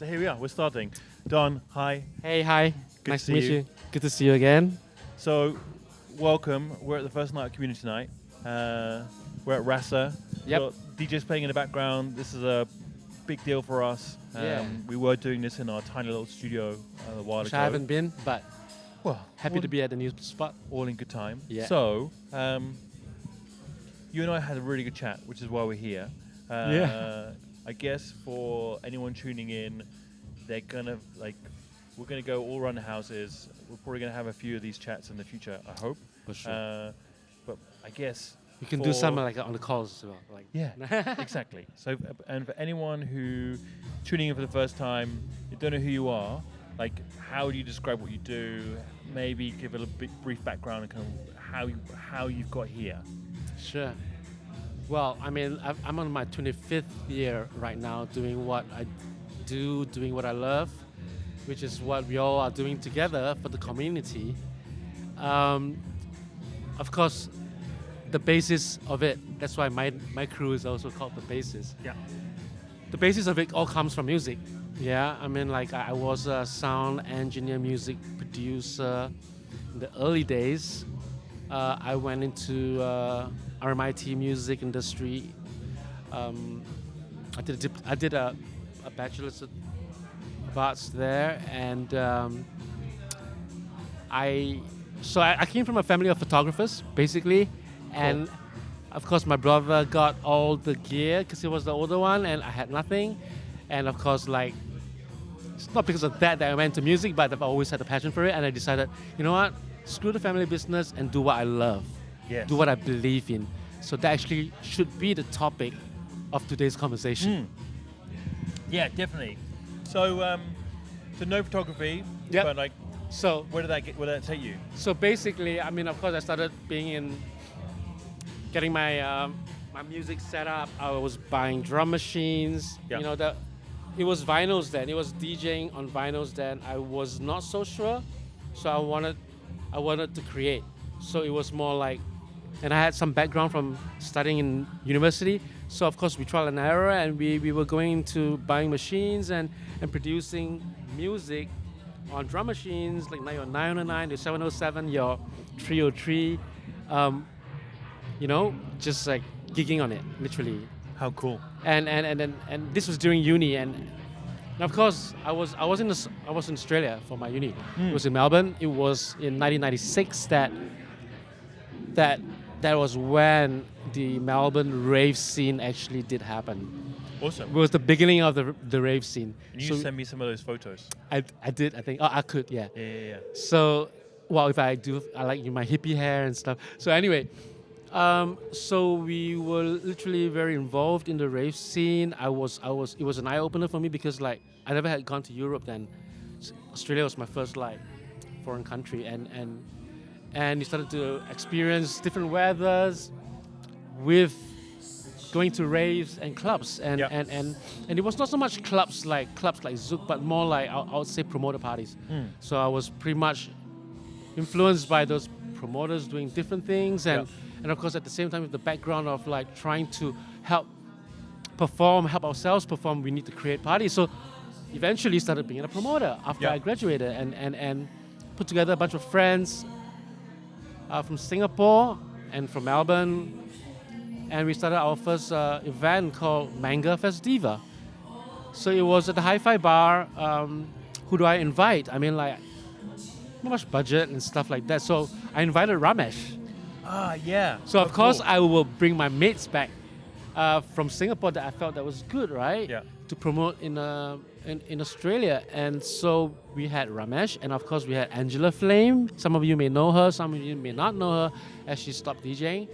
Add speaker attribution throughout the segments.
Speaker 1: So here we are. We're starting. Donn, hi.
Speaker 2: Hey, hi.
Speaker 1: Good
Speaker 2: Nice
Speaker 1: to
Speaker 2: to meet
Speaker 1: see you.
Speaker 2: you. Good to see you again.
Speaker 1: So, welcome. We're at the first night of community night. We're at RASA.
Speaker 2: Yep.
Speaker 1: Got DJs playing in the background. This is a big deal for us.
Speaker 2: Yeah.
Speaker 1: We were doing this in our tiny little studio a while
Speaker 2: Which
Speaker 1: ago.
Speaker 2: I haven't been, but
Speaker 1: Well,
Speaker 2: happy to be at the new spot.
Speaker 1: all in good time.
Speaker 2: Yeah.
Speaker 1: So, you and I had a really good chat, which is why we're here.
Speaker 2: Yeah.
Speaker 1: I guess for anyone tuning in, they're gonna we're gonna go all around the houses. We're probably gonna have a few of these chats in the future. I hope.
Speaker 2: For sure.
Speaker 1: But I guess
Speaker 2: You can do some like on the calls as well. Like
Speaker 1: exactly. So, and for anyone who tuning in for the first time, you don't know who you are. Like, how do you describe what you do? Maybe give a little brief background and kind of how you've got here.
Speaker 2: Sure. Well, I mean, I'm on my 25th year right now doing what I do, doing what I love, which is what we all are doing together for the community. Of course, the basis of it, that's why my crew is also called the Bassis.
Speaker 1: Yeah.
Speaker 2: The basis of it all comes from music. Yeah, I mean, like I was a sound engineer, music producer in the early days. I went into RMIT music industry. I did a bachelor's of arts there, and I came from a family of photographers, basically, and of course my brother got all the gear because he was the older one, and I had nothing. And of course, like, it's not because of that I went to music, but I've always had a passion for it, and I decided, you know what, screw the family business and do what I love, do what I believe in. So that actually should be the topic of today's conversation.
Speaker 1: Yeah, definitely. So, so no photography.
Speaker 2: Yep.
Speaker 1: But like,
Speaker 2: So
Speaker 1: where did that take you?
Speaker 2: So basically, I mean, of course, I started getting my my music set up. I was buying drum machines.
Speaker 1: Yeah.
Speaker 2: You know, it was vinyls then. It was DJing on vinyls then. I was not so sure, so I wanted to create. So it was more like, and I had some background from studying in university. So of course we trial and error, and we were going into buying machines and producing music on drum machines, like your 909, your 707, your 303, you know, just like gigging on it, literally.
Speaker 1: How cool.
Speaker 2: And this was during uni, and of course I was in Australia for my uni. It was in Melbourne. It was in 1996 that was when the Melbourne rave scene actually did happen.
Speaker 1: Awesome.
Speaker 2: It was the beginning of the rave scene.
Speaker 1: And you send me some of those photos.
Speaker 2: I did, I think. Oh, I could, yeah.
Speaker 1: Yeah.
Speaker 2: So, well, if I do, I like my hippie hair and stuff. So anyway, so we were literally very involved in the rave scene. It was an eye opener for me because like I never had gone to Europe then. Australia was my first like foreign country, and you started to experience different weathers with going to raves and clubs, and it was not so much clubs like Zouk, but more like I would say promoter parties. So I was pretty much influenced by those promoters doing different things, and of course at the same time with the background of like trying to help ourselves perform, we need to create parties. So eventually started being a promoter after I graduated, and put together a bunch of friends from Singapore and from Melbourne. And we started our first event called Manga Festiva. So it was at the Hi-Fi bar. Who do I invite? I mean, like, not much budget and stuff like that. So I invited Ramesh.
Speaker 1: Yeah.
Speaker 2: So of course I will bring my mates back from Singapore that I felt that was good, right?
Speaker 1: Yeah.
Speaker 2: To promote in Australia. And so we had Ramesh, and of course we had Angela Flame. Some of you may know her, some of you may not know her, as she stopped DJing.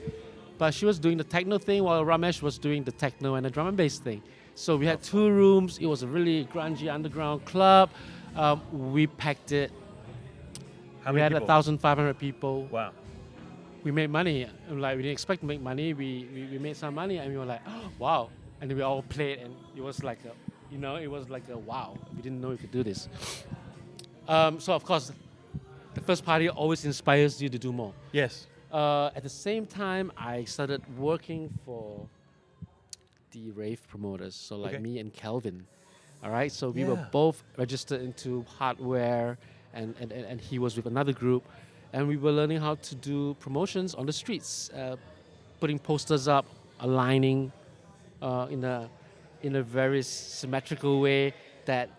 Speaker 2: But she was doing the techno thing while Ramesh was doing the techno and the drum and bass thing. So we had 2 rooms. It was a really grungy underground club. We packed it.
Speaker 1: How
Speaker 2: we
Speaker 1: many
Speaker 2: had
Speaker 1: people?
Speaker 2: 1,500 people.
Speaker 1: Wow.
Speaker 2: We made money. Like, we didn't expect to make money. We made some money, and we were like, oh, wow. And then we all played, and it was like a wow. We didn't know we could do this. So of course, the first party always inspires you to do more.
Speaker 1: Yes.
Speaker 2: At the same time, I started working for the rave promoters. So like me and Kelvin, All right, so we were
Speaker 1: Yeah.
Speaker 2: both registered into hardware, and he was with another group, and we were learning how to do promotions on the streets, putting posters up, aligning in a very symmetrical way that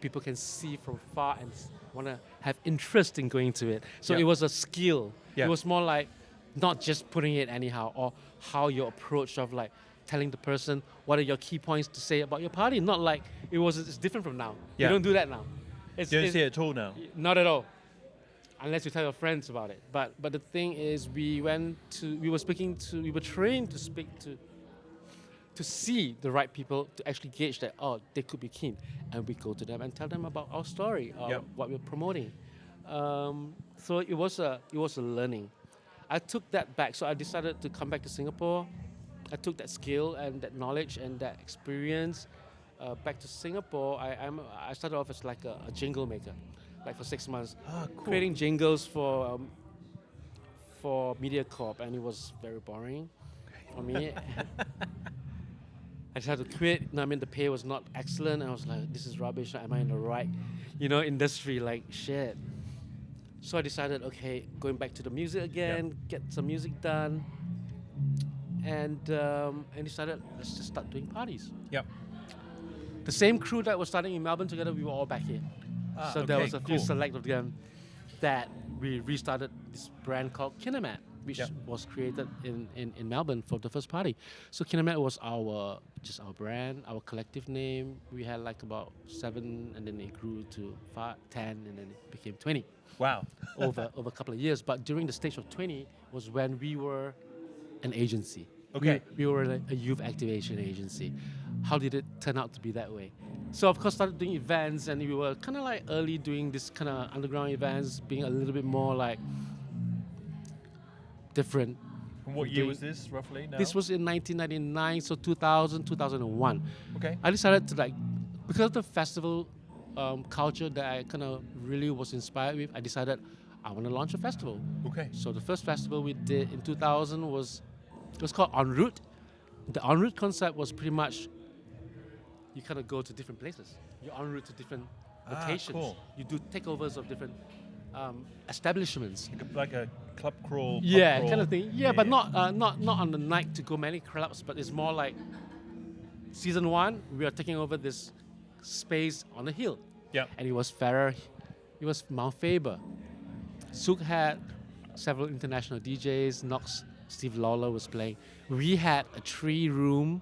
Speaker 2: people can see from far and want to have interest in going to it. So
Speaker 1: Yeah.
Speaker 2: it was a skill.
Speaker 1: Yeah.
Speaker 2: It was more like not just putting it anyhow, or how your approach of like telling the person what are your key points to say about your party. Not like it's different from now.
Speaker 1: Yeah.
Speaker 2: You don't do that now.
Speaker 1: You don't see it at all now.
Speaker 2: Not at all, unless you tell your friends about it. But the thing is, we were trained to speak to see the right people, to actually gauge that, they could be keen. And we go to them and tell them about our story,
Speaker 1: Yep.
Speaker 2: what we're promoting. So it was a learning. I took that back. So I decided to come back to Singapore. I took that skill and that knowledge and that experience back to Singapore. I started off as like a jingle maker, like for 6 months,
Speaker 1: Cool.
Speaker 2: creating jingles for MediaCorp, and it was very boring for me. I decided to quit. The pay was not excellent. I was like, this is rubbish. Am I in the right, industry? Like, shit. So I decided, okay, going back to the music again, get some music done, and decided, let's just start doing parties.
Speaker 1: Yep.
Speaker 2: The same crew that was starting in Melbourne together, we were all back here. So there
Speaker 1: okay,
Speaker 2: was a few
Speaker 1: cool.
Speaker 2: select of them that we restarted this brand called Kinemat, which
Speaker 1: Yep.
Speaker 2: was created in Melbourne for the first party. So Kinemat was our brand, our collective name. We had like about 7, and then it grew to 5, 10, and then it became 20
Speaker 1: Wow.
Speaker 2: over a couple of years. But during the stage of 20 was when we were an agency.
Speaker 1: Okay.
Speaker 2: We were a youth activation agency. How did it turn out to be that way? So of course started doing events, and we were kind of like early doing this kind of underground events, being a little bit more like different.
Speaker 1: And what year was this, roughly? Now?
Speaker 2: This was in 1999, so 2000, 2001.
Speaker 1: Okay.
Speaker 2: I decided to because of the festival culture that I kind of really was inspired with, I decided I want to launch a festival.
Speaker 1: Okay.
Speaker 2: So the first festival we did in 2000 was called En Route. The En Route concept was pretty much you kind of go to different places. You're en route to different locations.
Speaker 1: Cool.
Speaker 2: You do takeovers of different establishments.
Speaker 1: Like a club crawl. pub
Speaker 2: Yeah,
Speaker 1: crawl.
Speaker 2: kind of thing. Yeah, but not on the night to go many clubs, but it's more like season 1, we are taking over this space on the hill.
Speaker 1: Yeah.
Speaker 2: And it was Ferrer, it was Mount Faber. Sook had several international DJs, Knox, Steve Lawler was playing. We had a 3-room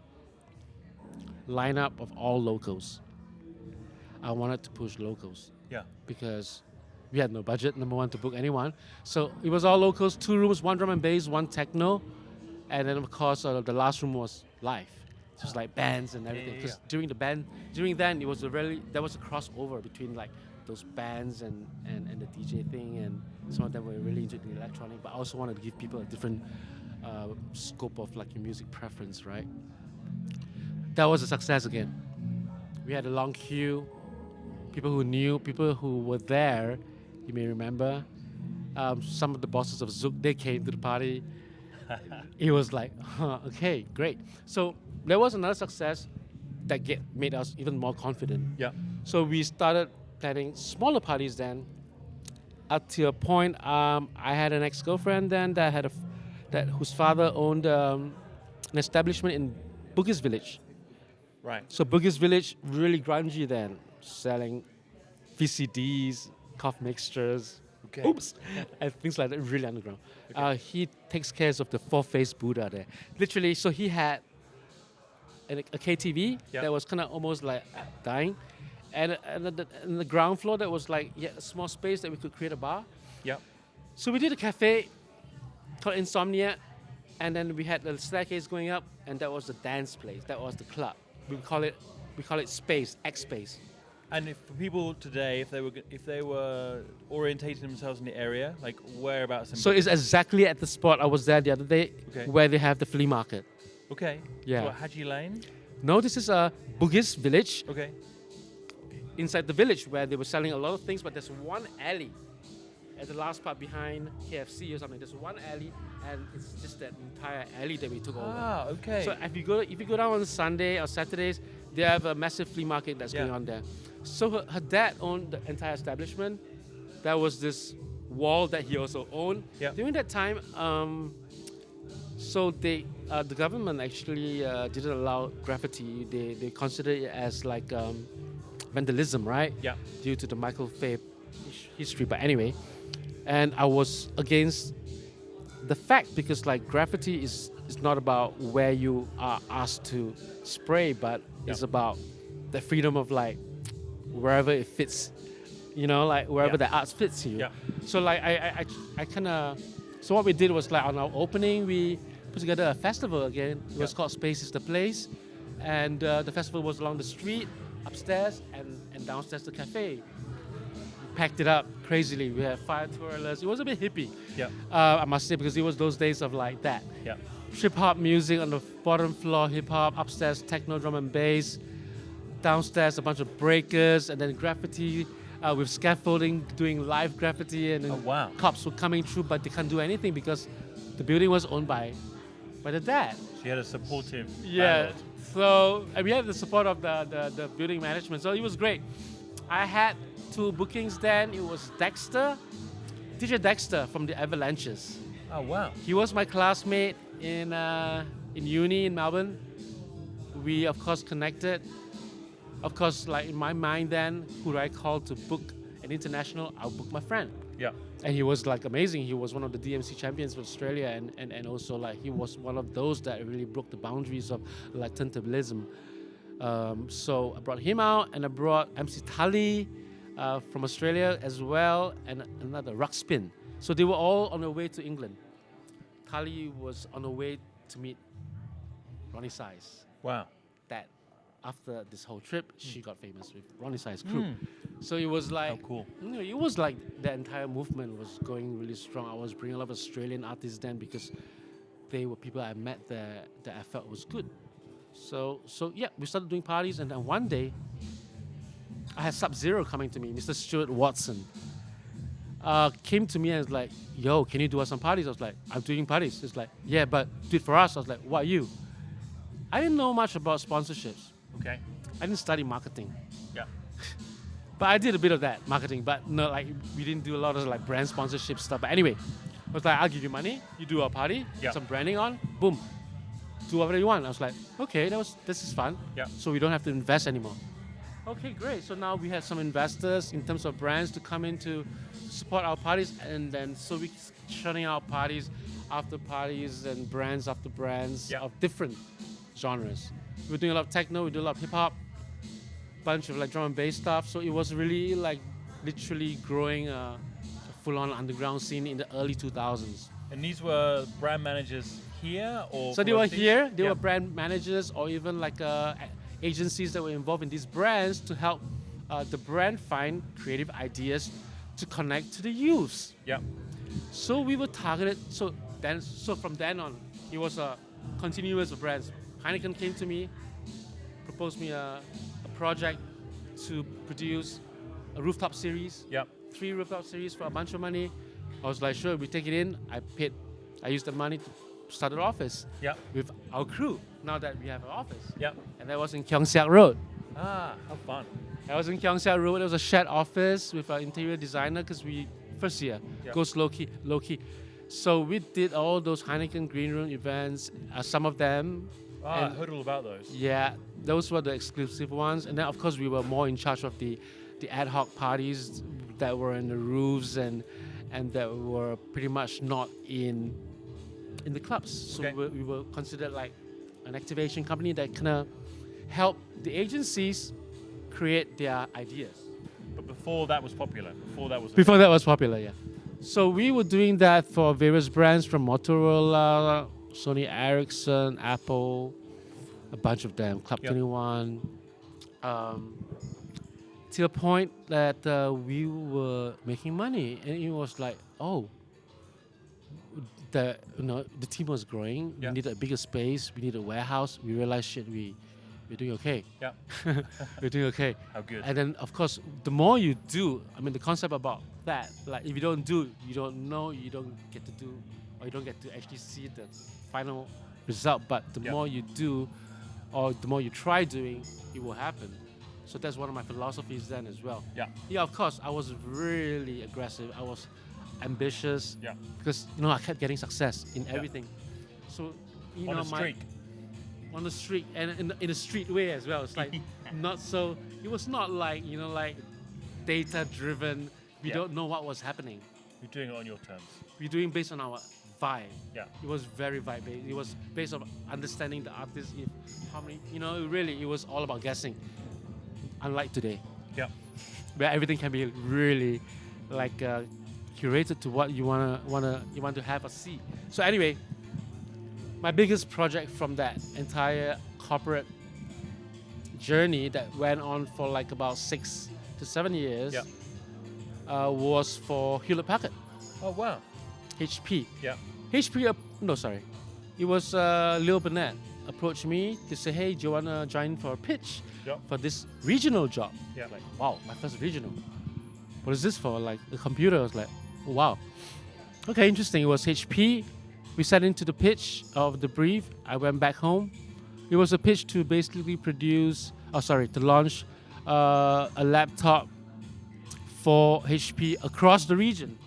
Speaker 2: lineup of all locals. I wanted to push locals
Speaker 1: Yeah.
Speaker 2: because we had no budget, number one, to book anyone. So it was all locals, 2 rooms, 1 drum and bass, 1 techno. And then, of course, the last room was live. It was like bands and everything.
Speaker 1: Yeah.
Speaker 2: Because during then, it was there was a crossover between like those bands and the DJ thing. And some of them were really into the electronic, but I also wanted to give people a different scope of like your music preference, right? That was a success again. We had a long queue. People who knew, people who were there, you may remember. Some of the bosses of Zouk, they came to the party. It was like, okay, great. So there was another success that made us even more confident.
Speaker 1: Yeah.
Speaker 2: So we started planning smaller parties then. Up to a point, I had an ex-girlfriend then whose father owned an establishment in Bugis Village.
Speaker 1: Right.
Speaker 2: So Bugis Village, really grungy then, selling VCDs, cough mixtures,
Speaker 1: Okay.
Speaker 2: oops, and things like that, really underground. He takes care of the 4-faced Buddha there. Literally, so he had a KTV
Speaker 1: Yep.
Speaker 2: that was kind of almost like dying. And the ground floor that was like a small space that we could create a bar.
Speaker 1: Yep.
Speaker 2: So we did a cafe called Insomnia, and then we had the staircase going up, and that was the dance place. That was the club. We call it Space, X Space.
Speaker 1: And if for people today, if they were orientating themselves in the area, like whereabouts?
Speaker 2: So it's exactly at the spot I was there the other day,
Speaker 1: Okay.
Speaker 2: where they have the flea market.
Speaker 1: Okay.
Speaker 2: Yeah.
Speaker 1: So what, Haji Lane?
Speaker 2: No, this is a Bugis village.
Speaker 1: Okay.
Speaker 2: Inside the village where they were selling a lot of things, but there's one alley at the last part behind KFC or something. There's one alley, and it's just that entire alley that we took over.
Speaker 1: Ah, okay.
Speaker 2: So if you go down on Sunday or Saturdays, They have a massive flea market that's
Speaker 1: Yeah.
Speaker 2: going on there. So her dad owned the entire establishment. There was this wall that he also owned.
Speaker 1: Yeah.
Speaker 2: During that time, so the government actually didn't allow graffiti. They considered it as like vandalism, right?
Speaker 1: Yeah.
Speaker 2: Due to the Michael Fay history. But anyway, and I was against the fact because like graffiti is not about where you are asked to spray, but it's about the freedom of like wherever it fits, like wherever the art fits you.
Speaker 1: Yeah.
Speaker 2: So like I kind of, so what we did was like on our opening we put together a festival again. It was called Space is the Place, and the festival was along the street, upstairs and downstairs the cafe. We packed it up crazily. We had fire twirlers. It was a bit hippie.
Speaker 1: Yeah.
Speaker 2: I must say, because it was those days of like that.
Speaker 1: Yeah.
Speaker 2: Hip hop music on the bottom floor, hip hop, upstairs techno, drum and bass, downstairs a bunch of breakers, and then graffiti with scaffolding, doing live graffiti, and then
Speaker 1: Oh, wow.
Speaker 2: cops were coming through, but they can't do anything because the building was owned by the dad.
Speaker 1: She had a supportive
Speaker 2: Yeah.
Speaker 1: landlord.
Speaker 2: So and we had the support of the building management, so it was great. I had 2 bookings then. It was DJ Dexter from the Avalanches.
Speaker 1: Oh, wow.
Speaker 2: He was my classmate in uni in Melbourne. We of course connected. Of course, like in my mind then, who do I call to book an international? I'll book my friend.
Speaker 1: Yeah.
Speaker 2: And he was like amazing. He was one of the DMC champions for Australia, and also like he was one of those that really broke the boundaries of like turntablism. So I brought him out, and I brought MC Tully from Australia as well, and another Ruck Spin. So they were all on their way to England. Tully was on the way to meet Ronnie Size.
Speaker 1: Wow.
Speaker 2: That after this whole trip, she got famous with Ronnie Size crew. So it was like,
Speaker 1: How cool.
Speaker 2: it was like the entire movement was going really strong. I was bringing a lot of Australian artists then because they were people I met there that I felt was good. So yeah, we started doing parties, and then one day I had Sub-Zero coming to me, Mr. Stuart Watson. Came to me and was like, yo, can you do us some parties? I was like, I'm doing parties. It's like, yeah, but do it for us. I was like, what are you? I didn't know much about sponsorships.
Speaker 1: Okay.
Speaker 2: I didn't study marketing.
Speaker 1: Yeah.
Speaker 2: But I did a bit of that, marketing, but no, like we didn't do a lot of like brand sponsorship stuff. But anyway, I was like, I'll give you money, you do a party,
Speaker 1: Yeah.
Speaker 2: some branding on, boom. Do whatever you want. I was like, okay, this is fun.
Speaker 1: Yeah.
Speaker 2: So we don't have to invest anymore. Okay, great. So now we had some investors in terms of brands to come in to support our parties, and then so we churning out parties after parties and brands after brands
Speaker 1: Yeah.
Speaker 2: of different genres. We were doing a lot of techno, we do a lot of hip hop, bunch of like drum and bass stuff. So it was really like literally growing a full-on underground scene in the early 2000s.
Speaker 1: And these were brand managers here, or
Speaker 2: So they
Speaker 1: from
Speaker 2: were
Speaker 1: overseas?
Speaker 2: here, they
Speaker 1: Yeah.
Speaker 2: were brand managers or even like agencies that were involved in these brands to help the brand find creative ideas to connect to the youths.
Speaker 1: Yeah.
Speaker 2: So we were targeted. So from then on, it was a continuous of brands. Heineken came to me, proposed me a project to produce a rooftop series.
Speaker 1: Yeah.
Speaker 2: 3 rooftop series for a bunch of money. I was like, sure, we take it in. I used the money to start an office
Speaker 1: Yeah.
Speaker 2: with our crew. Now that we have an office,
Speaker 1: Yeah.
Speaker 2: and that was in Keong Saik Road.
Speaker 1: Ah, how fun.
Speaker 2: I was in Keong Saik Road. It was a shared office with an interior designer because we first year
Speaker 1: Yeah.
Speaker 2: goes low key. So we did all those Heineken Green Room events. Some of them,
Speaker 1: Ah, I
Speaker 2: And-
Speaker 1: heard all about those.
Speaker 2: yeah, those were the exclusive ones. And then of course we were more in charge of the ad hoc parties that were in the roofs and that were pretty much not in the clubs. So
Speaker 1: Okay.
Speaker 2: we were considered like an activation company that kind of help the agencies create their ideas.
Speaker 1: But before that was popular. Before that was.
Speaker 2: Before that was popular, yeah. So we were doing that for various brands from Motorola, Sony Ericsson, Apple, a bunch of them, Club
Speaker 1: Yep.
Speaker 2: 21, to a point that we were making money, and it was like, oh, the team was growing.
Speaker 1: Yeah.
Speaker 2: We needed a bigger space. We needed a warehouse. We realized, shit, we're doing okay.
Speaker 1: Yeah.
Speaker 2: We're doing okay.
Speaker 1: How good.
Speaker 2: And then, of course, the more you do, I mean, the concept about that, like if you don't do, you don't know, you don't get to do, or you don't get to actually see the final result. But the
Speaker 1: Yeah.
Speaker 2: more you do, or the more you try doing, it will happen. So that's one of my philosophies then as well.
Speaker 1: Yeah.
Speaker 2: Yeah, of course, I was really aggressive. I was ambitious
Speaker 1: Yeah.
Speaker 2: because I kept getting success in everything. So
Speaker 1: On a streak.
Speaker 2: on the street and in a street way as well. It's like not so. It was not like like data driven. We don't know what was happening.
Speaker 1: You're doing it on your terms.
Speaker 2: We're doing based on our vibe.
Speaker 1: Yeah.
Speaker 2: It was very vibe based. It was based on understanding the artist. If how many it was all about guessing. Unlike today,
Speaker 1: Yeah.
Speaker 2: where everything can be really like curated to what you want to have or see. So anyway, my biggest project from that entire corporate journey that went on for like about 6 to 7 years was for Hewlett Packard,
Speaker 1: Oh wow.
Speaker 2: HP.
Speaker 1: Yeah.
Speaker 2: HP, no, sorry. It was Lil Burnett approached me to say, hey, do you want to join for a pitch for this regional job?
Speaker 1: Yeah.
Speaker 2: Like, wow, my first regional. What is this for? Like, the computer. I was like, oh, wow. Okay, interesting. It was HP. We sat into the pitch of the brief. I went back home. It was a pitch to basically to launch a laptop for HP across the region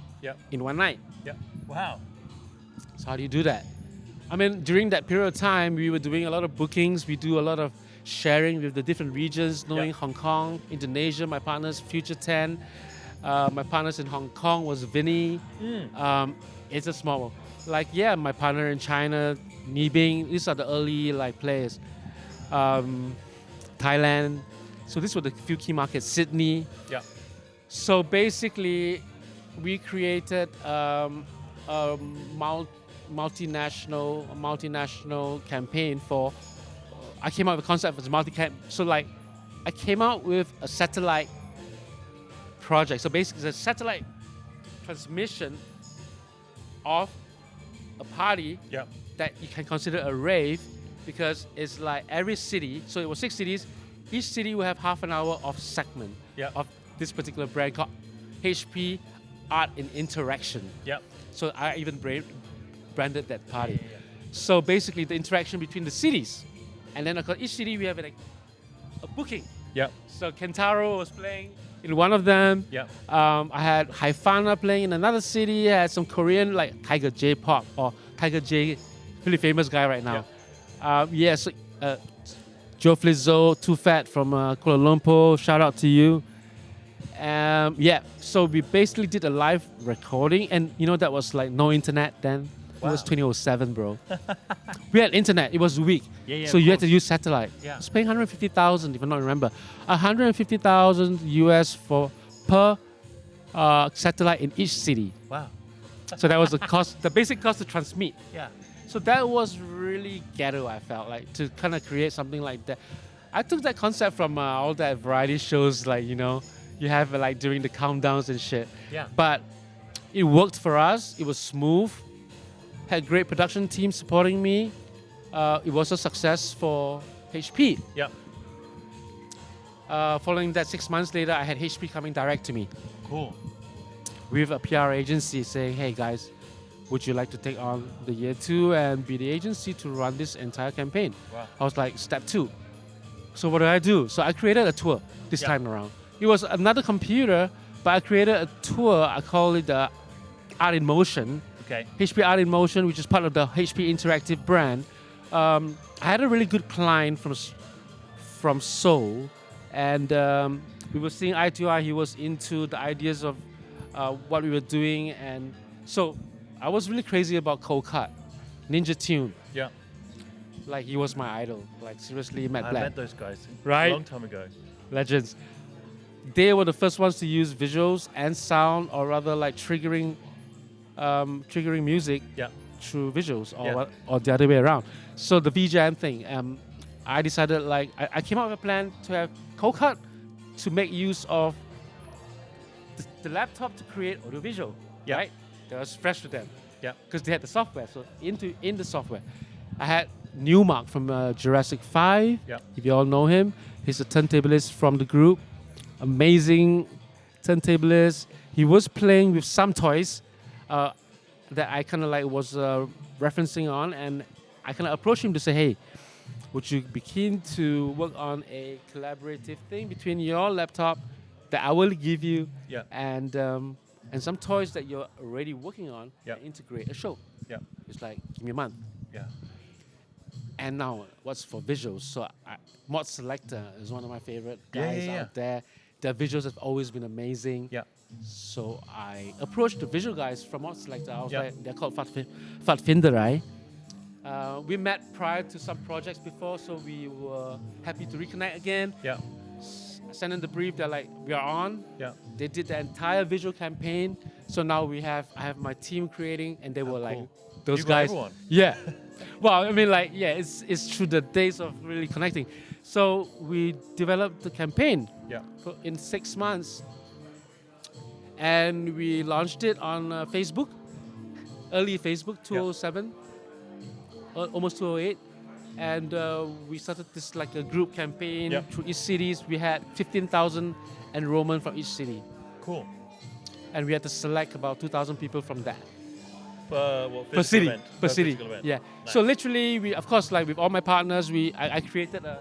Speaker 2: in one night.
Speaker 1: Yeah. Wow.
Speaker 2: So how do you do that? I mean, during that period of time, we were doing a lot of bookings. We do a lot of sharing with the different regions, knowing Hong Kong, Indonesia, my partners, Future 10. My partners in Hong Kong was Vinny. It's a small world. Like, my partner in China, Nibing. These are the early players. Thailand. So these were the few key markets. Sydney.
Speaker 1: Yeah.
Speaker 2: So basically, we created a multinational campaign for. I came out with a concept for multi-camp. So I came out with a satellite project. So basically, it's a satellite transmission of a party that you can consider a rave, because it's like every city. So it was 6 cities. Each city will have half an hour of segment of this particular brand called HP Art in Interaction.
Speaker 1: Yeah.
Speaker 2: So I even branded that party. So basically, the interaction between the cities, and then across each city we have a booking.
Speaker 1: Yeah.
Speaker 2: So Kentaro was playing in one of them.
Speaker 1: Yeah.
Speaker 2: I had Haifana playing in another city. I had some Korean like Tiger J Pop or Tiger J, really famous guy right now. So Joe Flizzo, Too Fat from Kuala Lumpur. Shout out to you. So we basically did a live recording, and that was like no internet then. It was 2007, bro. We had internet. It was weak. So you had to use satellite. I was paying 150,000, if I don't remember. 150,000 US per satellite in each city.
Speaker 1: Wow.
Speaker 2: So that was the cost, the basic cost to transmit.
Speaker 1: Yeah.
Speaker 2: So that was really ghetto, I felt like, to kind of create something like that. I took that concept from all that variety shows, you have during the countdowns and shit.
Speaker 1: Yeah.
Speaker 2: But it worked for us. It was smooth. Had great production team supporting me. It was a success for HP.
Speaker 1: Yeah.
Speaker 2: Following that, 6 months later, I had HP coming direct to me
Speaker 1: Cool.
Speaker 2: with a PR agency saying, hey guys, would you like to take on the year 2 and be the agency to run this entire campaign?
Speaker 1: Wow.
Speaker 2: I was like, step 2. So what do I do? So I created a tour this time around. It was another computer, but I created a tour. I call it the Art in Motion.
Speaker 1: Okay.
Speaker 2: HP Art in Motion, which is part of the HP Interactive brand. I had a really good client from Seoul, and we were seeing eye to eye. He was into the ideas of what we were doing, and so I was really crazy about Cold Cut, Ninja Tune.
Speaker 1: Yeah.
Speaker 2: Like, he was my idol. Like, seriously, Matt
Speaker 1: I
Speaker 2: Black.
Speaker 1: met those guys
Speaker 2: Right?
Speaker 1: a long time ago.
Speaker 2: Legends. They were the first ones to use visuals and sound, or rather like triggering music through visuals, or the other way around. So the VJM thing, I decided I came up with a plan to have Cold Cut to make use of the laptop to create audiovisual. Right? That was fresh to them.
Speaker 1: Yeah.
Speaker 2: Because they had the software. So in the software, I had Newmark from Jurassic 5.
Speaker 1: Yeah.
Speaker 2: If you all know him, he's a turntablist from the group. Amazing turntablist. He was playing with some toys that I kind of was referencing on, and I kind of approached him to say, hey, would you be keen to work on a collaborative thing between your laptop that I will give you
Speaker 1: Yeah.
Speaker 2: and some toys that you're already working on
Speaker 1: Yeah.
Speaker 2: and integrate a show?
Speaker 1: Yeah.
Speaker 2: It's like, give me a month.
Speaker 1: Yeah.
Speaker 2: And now, what's for visuals? So, Mod Selector is one of my favorite guys
Speaker 1: Yeah.
Speaker 2: out there. Their visuals have always been amazing.
Speaker 1: Yeah.
Speaker 2: So I approached the visual guys from Mod Selector. I was
Speaker 1: Yeah.
Speaker 2: like, they're called Fatfinderai. We met prior to some projects before, so we were happy to reconnect again.
Speaker 1: Yeah.
Speaker 2: I sent in the brief. They're like, we are on.
Speaker 1: Yeah.
Speaker 2: They did the entire visual campaign. So now I have my team creating, and they were like,
Speaker 1: cool.
Speaker 2: those
Speaker 1: You got
Speaker 2: guys.
Speaker 1: everyone.
Speaker 2: Yeah. Well, I mean, like, yeah, it's through the days of really connecting. So we developed the campaign
Speaker 1: Yeah.
Speaker 2: in 6 months, and we launched it on Facebook, early Facebook, 207, almost 208, and we started this like a group campaign
Speaker 1: Yep.
Speaker 2: through each cities. We had 15,000 enrollment from each city,
Speaker 1: Cool.
Speaker 2: and we had to select about 2,000 people from that.
Speaker 1: Per
Speaker 2: city,
Speaker 1: event.
Speaker 2: per city,
Speaker 1: physical event.
Speaker 2: yeah.
Speaker 1: Nice.
Speaker 2: So literally, we of course like with all my partners, I created a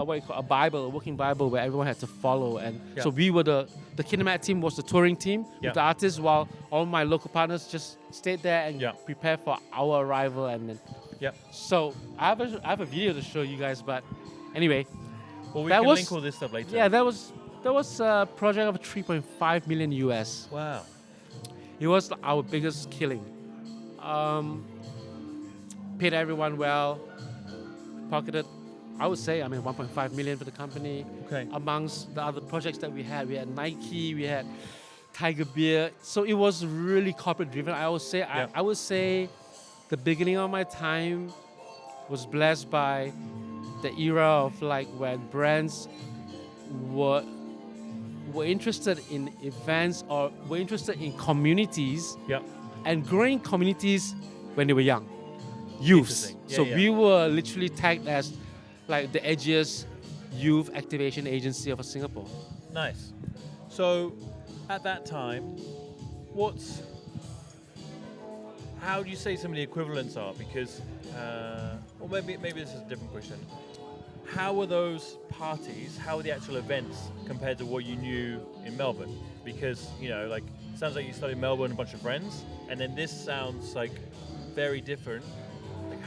Speaker 2: what you call a Bible, a working Bible where everyone had to follow, and
Speaker 1: Yeah.
Speaker 2: so we were the Kinematic team was the touring team
Speaker 1: Yeah.
Speaker 2: with the artists, while all my local partners just stayed there and
Speaker 1: Yeah.
Speaker 2: prepared for our arrival, and then
Speaker 1: Yeah.
Speaker 2: so I have a video to show you guys, but anyway,
Speaker 1: Well, we
Speaker 2: that
Speaker 1: can
Speaker 2: was-
Speaker 1: link all this stuff later.
Speaker 2: yeah, that was a project of 3.5 million US.
Speaker 1: Wow.
Speaker 2: It was our biggest killing. Paid everyone well, pocketed, I would say, 1.5 million for the company.
Speaker 1: Okay.
Speaker 2: Amongst the other projects that we had Nike, we had Tiger Beer. So it was really corporate driven. I would say,
Speaker 1: Yeah.
Speaker 2: I would say, the beginning of my time was blessed by the era of like when brands were interested in events or were interested in communities
Speaker 1: Yeah.
Speaker 2: and growing communities when they were young, youths.
Speaker 1: Interesting. Yeah,
Speaker 2: So
Speaker 1: yeah.
Speaker 2: we were literally tagged as like the edgiest youth activation agency of Singapore.
Speaker 1: Nice. So, at that time, how do you say some of the equivalents are? Because, or maybe this is a different question. How were those parties? How were the actual events compared to what you knew in Melbourne? Because like sounds like you studied in Melbourne, a bunch of friends, and then this sounds like very different. Like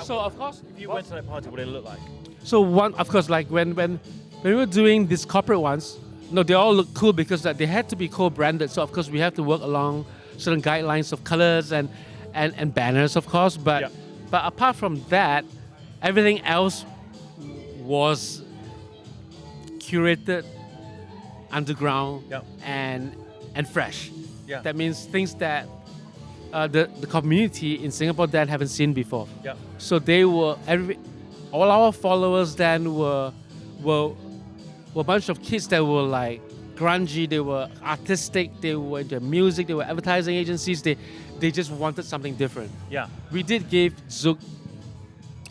Speaker 2: So of course,
Speaker 1: if you went to that party, what did it look like?
Speaker 2: So one, of course, like when we were doing these corporate ones, no, they all look cool because that they had to be co-branded. So of course we have to work along certain guidelines of colors and banners, of course. But
Speaker 1: Yeah.
Speaker 2: but apart from that, everything else was curated, underground,
Speaker 1: Yeah.
Speaker 2: and fresh.
Speaker 1: Yeah.
Speaker 2: That means things that the community in Singapore that haven't seen before.
Speaker 1: Yeah.
Speaker 2: So they were all our followers then were a bunch of kids that were like grungy, they were artistic, they were into music, they were advertising agencies, they just wanted something different.
Speaker 1: Yeah.
Speaker 2: We did give Zook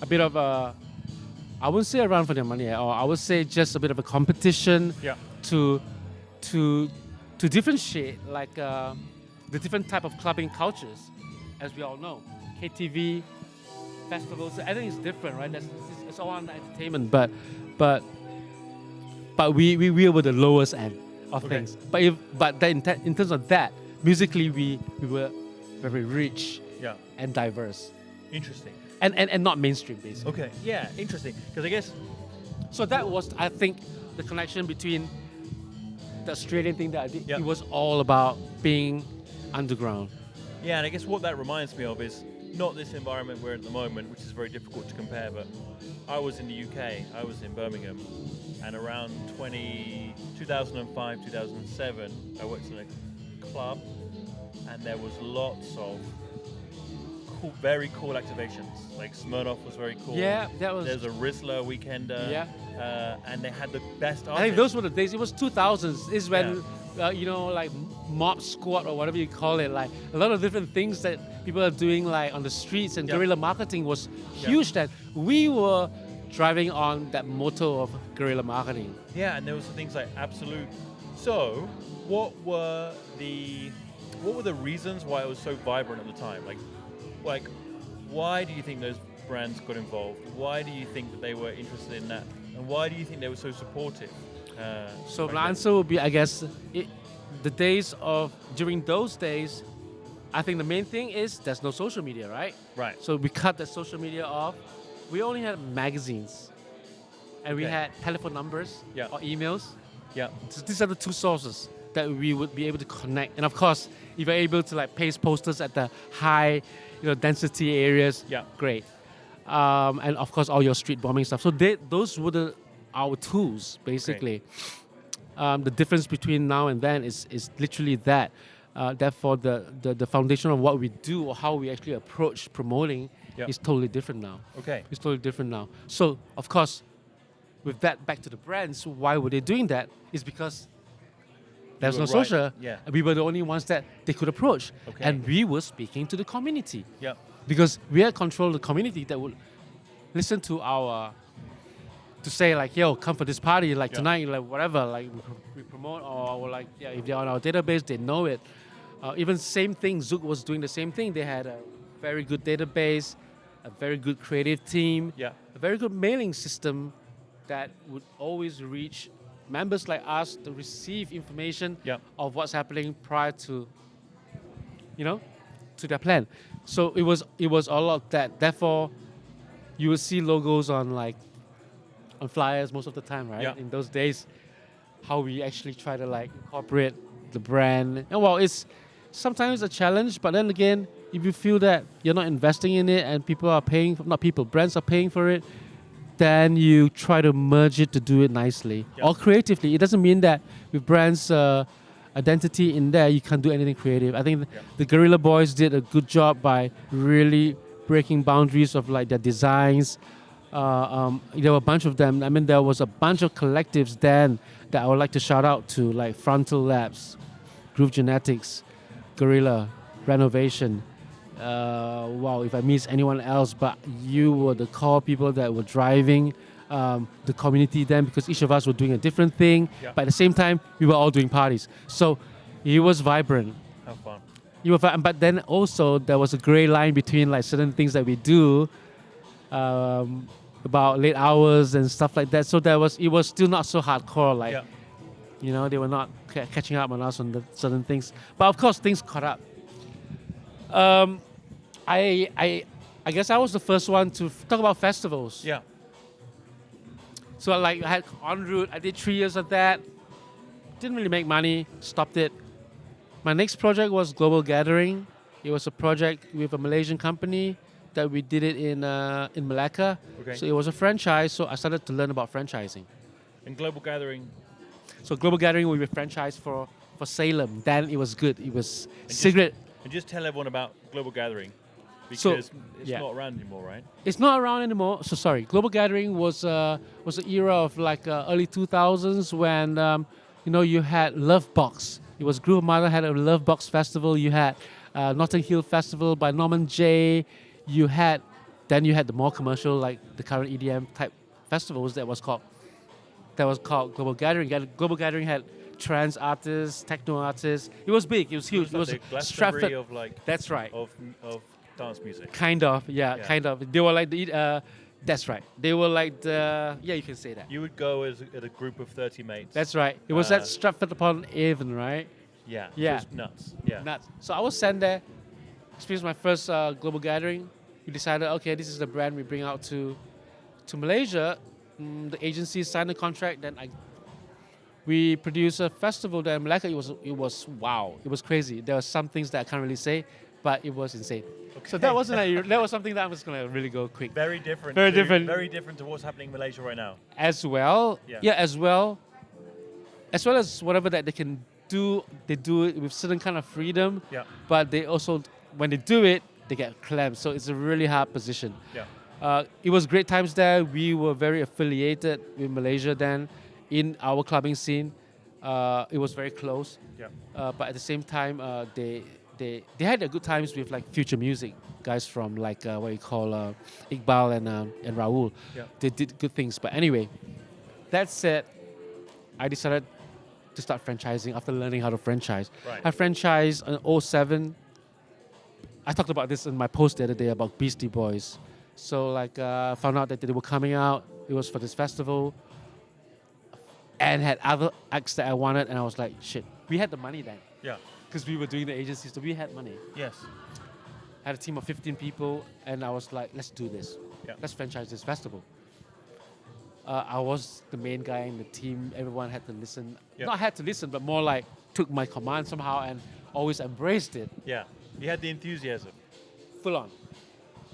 Speaker 2: a bit of I wouldn't say a run for their money, or I would say just a bit of a competition
Speaker 1: Yeah.
Speaker 2: to differentiate like the different type of clubbing cultures, as we all know. KTV, festivals, I think it's different, right? It's all on entertainment, but we were the lowest end of
Speaker 1: Okay.
Speaker 2: things. But then in terms of that, musically we were very rich
Speaker 1: Yeah.
Speaker 2: and diverse,
Speaker 1: Interesting.
Speaker 2: and not mainstream basically.
Speaker 1: Okay. Yeah. Interesting. Because I guess.
Speaker 2: So that was, I think, the connection between the Australian thing that I did.
Speaker 1: Yeah.
Speaker 2: It was all about being underground.
Speaker 1: Yeah, and I guess what that reminds me of is not this environment we're in at the moment, which is very difficult to compare, but I was in the UK, I was in Birmingham, and around 2005, 2007, I worked in a club, and there was lots of very cool activations. Like Smirnoff was very cool.
Speaker 2: Yeah, that was.
Speaker 1: There's a Rizzler Weekender.
Speaker 2: Yeah.
Speaker 1: And they had the best artists.
Speaker 2: I think those were the days. It was 2000s. Is when like mob squad or whatever you call it. Like a lot of different things that people are doing like on the streets, and
Speaker 1: Yeah.
Speaker 2: guerrilla marketing was
Speaker 1: Yeah.
Speaker 2: huge. That we were driving on that motto of guerrilla marketing.
Speaker 1: Yeah, and there was things like Absolute. So, what were the reasons why it was so vibrant at the time? Like, why do you think those brands got involved? Why do you think that they were interested in that? And why do you think they were so supportive?
Speaker 2: So
Speaker 1: back
Speaker 2: the
Speaker 1: then?
Speaker 2: answer would be, I guess, during those days, I think the main thing is there's no social media, right?
Speaker 1: Right.
Speaker 2: So we cut the social media off. We only had magazines, and we
Speaker 1: Okay.
Speaker 2: had telephone numbers
Speaker 1: Yeah.
Speaker 2: or emails.
Speaker 1: Yeah.
Speaker 2: So these are the two sources that we would be able to connect. And of course, if you're able to like paste posters at the high, density areas,
Speaker 1: Yeah.
Speaker 2: great. And of course, all your street bombing stuff. So those were our tools, basically. The difference between now and then is literally that. Therefore, the foundation of what we do or how we actually approach promoting
Speaker 1: Yeah.
Speaker 2: is totally different now.
Speaker 1: Okay.
Speaker 2: It's totally different now. So, of course, with that back to the brands, why were they doing that? It's because there's
Speaker 1: were
Speaker 2: no
Speaker 1: right.
Speaker 2: social.
Speaker 1: Yeah.
Speaker 2: We were the only ones that they could approach.
Speaker 1: Okay.
Speaker 2: And we were speaking to the community.
Speaker 1: Yeah.
Speaker 2: Because we had control of the community that would listen to to say like, yo, come for this party, like
Speaker 1: Yeah.
Speaker 2: tonight, like whatever, like we promote or like, yeah, if they're on our database, they know it. Even same thing, Zook was doing the same thing. They had a very good database, a very good creative team,
Speaker 1: Yeah.
Speaker 2: a very good mailing system that would always reach members like us to receive information
Speaker 1: Yeah.
Speaker 2: of what's happening prior to, to their plan. So it was all of that. Therefore, you will see logos on flyers most of the time, right?
Speaker 1: Yeah.
Speaker 2: In those days, how we actually try to like incorporate the brand. And well, it's sometimes a challenge, but then again, if you feel that you're not investing in it and brands are paying for it, then you try to merge it to do it nicely
Speaker 1: Yeah.
Speaker 2: or creatively. It doesn't mean that with brands identity in there, you can't do anything creative. I think
Speaker 1: Yeah.
Speaker 2: the Guerrilla Boys did a good job by really breaking boundaries of like their designs. There were a bunch of them. I mean, there was a bunch of collectives then that I would like to shout out to, like Frontal Labs, Groove Genetics, Guerrilla, Renovation. Wow, if I miss anyone else, but you were the core people that were driving the community then, because each of us were doing a different thing.
Speaker 1: Yeah.
Speaker 2: But at the same time, we were all doing parties. So it was vibrant.
Speaker 1: Have fun.
Speaker 2: But then also there was a gray line between like certain things that we do, about late hours and stuff like that. So it was still not so hardcore. Like,
Speaker 1: Yeah.
Speaker 2: they were not catching up on us on the certain things. But of course, things caught up. I guess I was the first one to talk about festivals.
Speaker 1: Yeah.
Speaker 2: So like I had En route. I did 3 years of that. Didn't really make money. Stopped it. My next project was Global Gathering. It was a project with a Malaysian company that we did it in Malacca.
Speaker 1: Okay.
Speaker 2: So it was a franchise. So I started to learn about franchising.
Speaker 1: And Global Gathering.
Speaker 2: So Global Gathering we were franchised for Salem. Then it was good. It was
Speaker 1: just-
Speaker 2: cigarette.
Speaker 1: And just tell everyone about Global Gathering. Because
Speaker 2: So,
Speaker 1: it's
Speaker 2: yeah.
Speaker 1: not around anymore, right?
Speaker 2: It's not around anymore. So sorry. Global Gathering was an era of like early 2000s when you had Love Box. It was Groove Mother had a Love Box festival. You had Notting Hill Festival by Norman J. You had the more commercial like the current EDM type festivals that was called Global Gathering. Global Gathering had trance artists, techno artists. It was big. It was huge. It was
Speaker 1: like the Glastonbury
Speaker 2: Stratford.
Speaker 1: of like
Speaker 2: That's right.
Speaker 1: of dance music.
Speaker 2: Kind of, yeah,
Speaker 1: Yeah.
Speaker 2: kind of. They were like that's right. They were like you can say that.
Speaker 1: You would go as a group of 30 mates.
Speaker 2: That's right. It was at Stratford upon Avon, right?
Speaker 1: Yeah.
Speaker 2: Yeah.
Speaker 1: Just nuts. Yeah.
Speaker 2: Nuts. So I was sent there, experienced my first global gathering. We decided, okay, this is the brand we bring out to Malaysia. The agency signed a contract. Then we produced a festival there in Malacca. It was wow. It was crazy. There were some things that I can't really say, but it was insane.
Speaker 1: Okay.
Speaker 2: So that wasn't that was something that I'm just gonna really go quick.
Speaker 1: Very different.
Speaker 2: Very different.
Speaker 1: Very different to what's happening in Malaysia right now.
Speaker 2: As well,
Speaker 1: Yeah.
Speaker 2: as well as whatever that they can do, they do it with certain kind of freedom.
Speaker 1: Yeah.
Speaker 2: But they also, when they do it, they get clamped. So it's a really hard position.
Speaker 1: Yeah.
Speaker 2: It was great times there. We were very affiliated with Malaysia then in our clubbing scene. It was very close.
Speaker 1: Yeah.
Speaker 2: But at the same time, they had their good times with like future music guys from like what you call Iqbal and Raul.
Speaker 1: Yeah.
Speaker 2: They did good things. But anyway, that said, I decided to start franchising after learning how to franchise.
Speaker 1: Right.
Speaker 2: I franchised in 07. I talked about this in my post the other day about Beastie Boys So like found out that they were coming out. It was for this festival, and had other acts that I wanted, and I was like, shit. We had the money then,
Speaker 1: Yeah.
Speaker 2: because we were doing the agency, so we had money.
Speaker 1: Yes.
Speaker 2: I had a team of 15 people, and I was like, let's do this.
Speaker 1: Yeah.
Speaker 2: Let's franchise this festival. I was the main guy in the team. Everyone had to listen.
Speaker 1: Yep.
Speaker 2: Not had to listen, but more like took my command somehow and always embraced it.
Speaker 1: Yeah. You had the enthusiasm.
Speaker 2: Full on.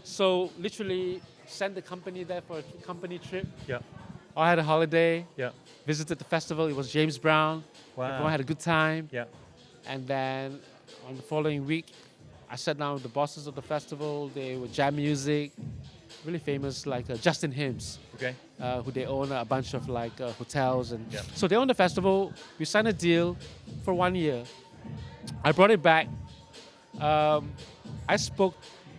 Speaker 2: So literally sent the company there for a company trip.
Speaker 1: Yeah.
Speaker 2: I had a holiday,
Speaker 1: Yeah.
Speaker 2: visited the festival. It was James Brown.
Speaker 1: Wow.
Speaker 2: Everyone had a good time.
Speaker 1: Yeah.
Speaker 2: And then on the following week, I sat down with the bosses of the festival. They were jam music, really famous, like Justin Hims,
Speaker 1: Okay.
Speaker 2: who they own a bunch of like hotels. And
Speaker 1: Yeah.
Speaker 2: so they own the festival. We signed a deal for 1 year. I brought it back.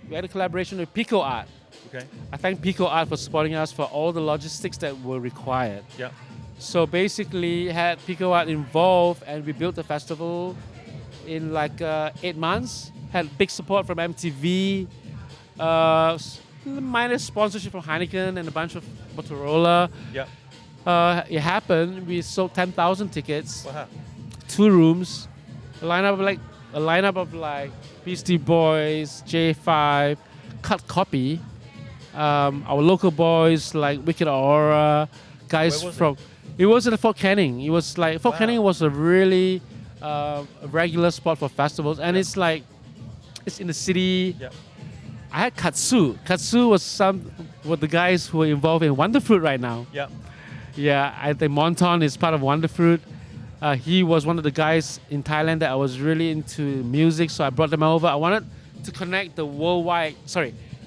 Speaker 2: We had a collaboration with Pico Art.
Speaker 1: Okay.
Speaker 2: I thank Pico Art for supporting us for all the logistics that were required.
Speaker 1: Yeah.
Speaker 2: So basically, had Pico Art involved, and we built the festival in like 8 months. Had big support from MTV, minor sponsorship from Heineken and a bunch of Motorola.
Speaker 1: Yeah.
Speaker 2: It happened. We sold 10,000 tickets,
Speaker 1: Wow.
Speaker 2: 2 rooms, a lineup of like Beastie Boys, J5, Cut Copy, our local boys like Wicked Aura, guys
Speaker 1: Where was
Speaker 2: from. It was at Fort Canning. It was like Fort
Speaker 1: Wow.
Speaker 2: Canning was a really a regular spot for festivals, and it's like it's in the city.
Speaker 1: Yeah.
Speaker 2: I had Katsu. Katsu was the guys who are involved in Wonderfruit right now.
Speaker 1: Yeah.
Speaker 2: Yeah, I think Monton is part of Wonderfruit. He was one of the guys in Thailand that I was really into music, so I brought them over. I wanted to connect the worldwide.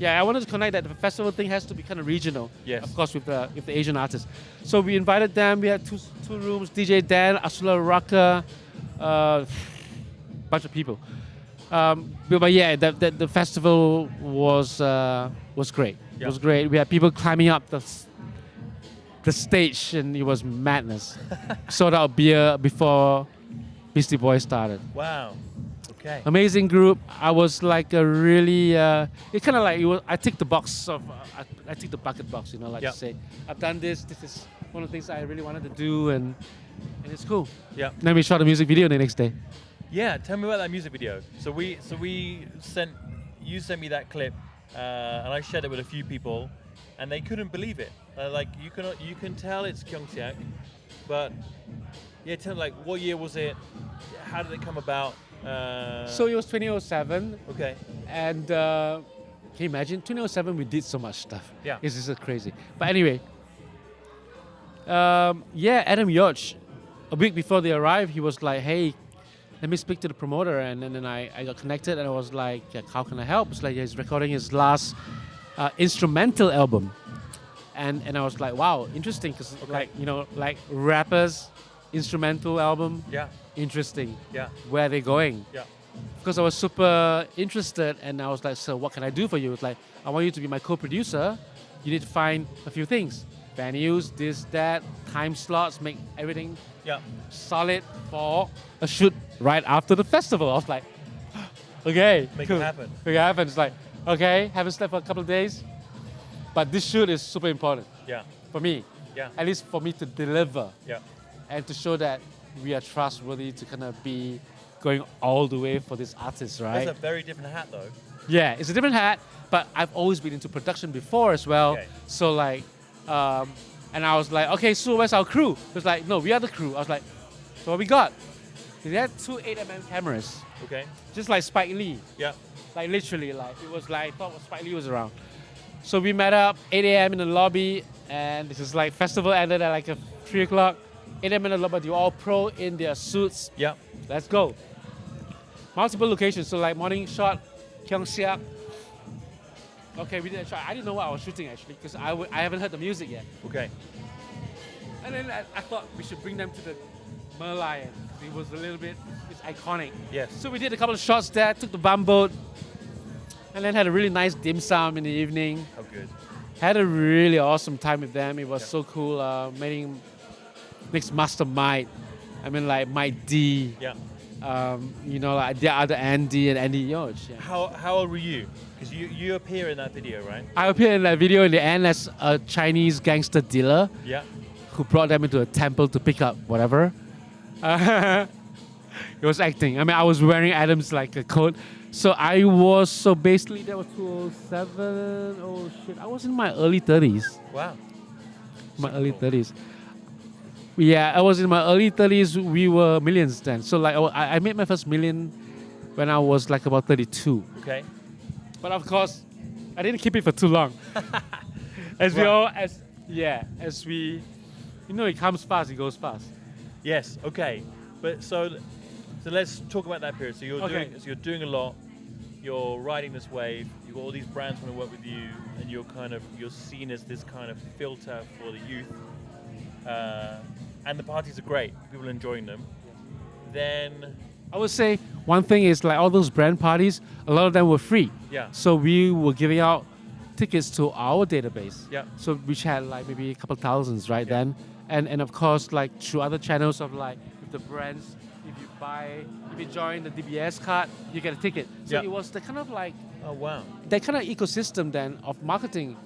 Speaker 2: I wanted to connect that the festival thing has to be kind of regional.
Speaker 1: Yes.
Speaker 2: Of course, with the Asian artists. So we invited them. We had two rooms. DJ Dan, Asula Raka, bunch of people. But yeah, the festival was great.
Speaker 1: Yeah.
Speaker 2: It was great. We had people climbing up the stage, and it was madness. Sold out beer before Beastie Boys started.
Speaker 1: Wow. Okay.
Speaker 2: Amazing group. I was like a really. It kind of like it was. I ticked the box of. I ticked the bucket box. Like
Speaker 1: Yeah.
Speaker 2: to say, I've done this. This is one of the things I really wanted to do, and it's cool.
Speaker 1: Yeah.
Speaker 2: Then we shot a music video the next day.
Speaker 1: Yeah. Tell me about that music video. So you sent me that clip, and I shared it with a few people, and they couldn't believe it. Like you can tell it's Keong Saik, but yeah, tell me like what year was it? How did it come about?
Speaker 2: So it was 2007,
Speaker 1: Okay.
Speaker 2: and can you imagine 2007? We did so much stuff.
Speaker 1: Yeah.
Speaker 2: It's just crazy. But anyway, Adam Yoch, a week before they arrived, he was like, "Hey, let me speak to the promoter," and then I got connected, and I was like, "How can I help?" It's like he's recording his last instrumental album, and I was like, "Wow, interesting," because like rappers instrumental album,
Speaker 1: Yeah.
Speaker 2: interesting.
Speaker 1: Yeah.
Speaker 2: Where are they going?
Speaker 1: Yeah.
Speaker 2: Because I was super interested, and I was like, "So what can I do for you?" It's like, "I want you to be my co-producer. You need to find a few things: venues, this, that, time slots, make everything
Speaker 1: Yeah.
Speaker 2: solid for a shoot right after the festival." I was like, "Okay,
Speaker 1: Make
Speaker 2: cool.
Speaker 1: it happen.
Speaker 2: Make it happen." It's like, "Okay, haven't slept for a couple of days, but this shoot is super important
Speaker 1: Yeah.
Speaker 2: for me.
Speaker 1: Yeah.
Speaker 2: At least for me to deliver
Speaker 1: Yeah.
Speaker 2: and to show that we are trustworthy to kind of be going all the way for this artist, right?"
Speaker 1: That's a very different hat, though.
Speaker 2: Yeah, it's a different hat, but I've always been into production before as well.
Speaker 1: Okay.
Speaker 2: So like, and I was like, "Okay, so where's our crew?" It was like, "No, we are the crew." I was like, "So what we got?" They had 2 8mm cameras,
Speaker 1: Okay.
Speaker 2: just like Spike Lee.
Speaker 1: Yeah.
Speaker 2: Like literally, like it was like I thought Spike Lee was around. So we met up 8 a.m. in the lobby, and this is like festival ended at like 3 o'clock. 8 a.m. in the lobby, they were all pro in their suits.
Speaker 1: Yeah.
Speaker 2: Let's go. Multiple locations, so like morning shot, Keong Saik. Okay, we did a shot. I didn't know what I was shooting actually, because I haven't heard the music yet.
Speaker 1: Okay.
Speaker 2: And then I thought we should bring them to the Merlion. It was a little bit, it's iconic.
Speaker 1: Yes.
Speaker 2: So we did a couple of shots there, took the bumboat, and then had a really nice dim sum in the evening.
Speaker 1: Oh, good.
Speaker 2: Had a really awesome time with them. It was so cool meeting next Master Mike. I mean like Mike D.
Speaker 1: Yeah.
Speaker 2: You know, like the other Andy and Andy Yoch. Yeah.
Speaker 1: How old were you? Because you appear in that video, right?
Speaker 2: I appeared in that video in the end as a Chinese gangster dealer
Speaker 1: Yeah.
Speaker 2: who brought them into a temple to pick up whatever. It was acting. I mean, I was wearing Adam's like a coat. So basically that was 2007. Oh shit, I was in my early 30s.
Speaker 1: Wow.
Speaker 2: My
Speaker 1: So
Speaker 2: early
Speaker 1: cool.
Speaker 2: 30s. Yeah, I was in my early 30s. We were millions then. So like I made my first million when I was like about 32.
Speaker 1: Okay.
Speaker 2: But of course, I didn't keep it for too long. As we, you know, it comes fast, it goes fast.
Speaker 1: Yes. Okay. But so let's talk about that period. So
Speaker 2: Okay.
Speaker 1: you're doing a lot. You're riding this wave. You've got all these brands want to work with you, and you're seen as this kind of filter for the youth. And the parties are great. People are enjoying them. Then,
Speaker 2: I would say one thing is like all those brand parties, a lot of them were free.
Speaker 1: yeah.
Speaker 2: So we were giving out tickets to our database.
Speaker 1: Yeah.
Speaker 2: So which had like maybe a couple thousands right
Speaker 1: Yeah.
Speaker 2: then. And of course like through other channels of like with the brands, if you join the DBS card, you get a ticket. So
Speaker 1: Yeah.
Speaker 2: it was the kind of like
Speaker 1: Oh wow.
Speaker 2: that kind of ecosystem then of marketing.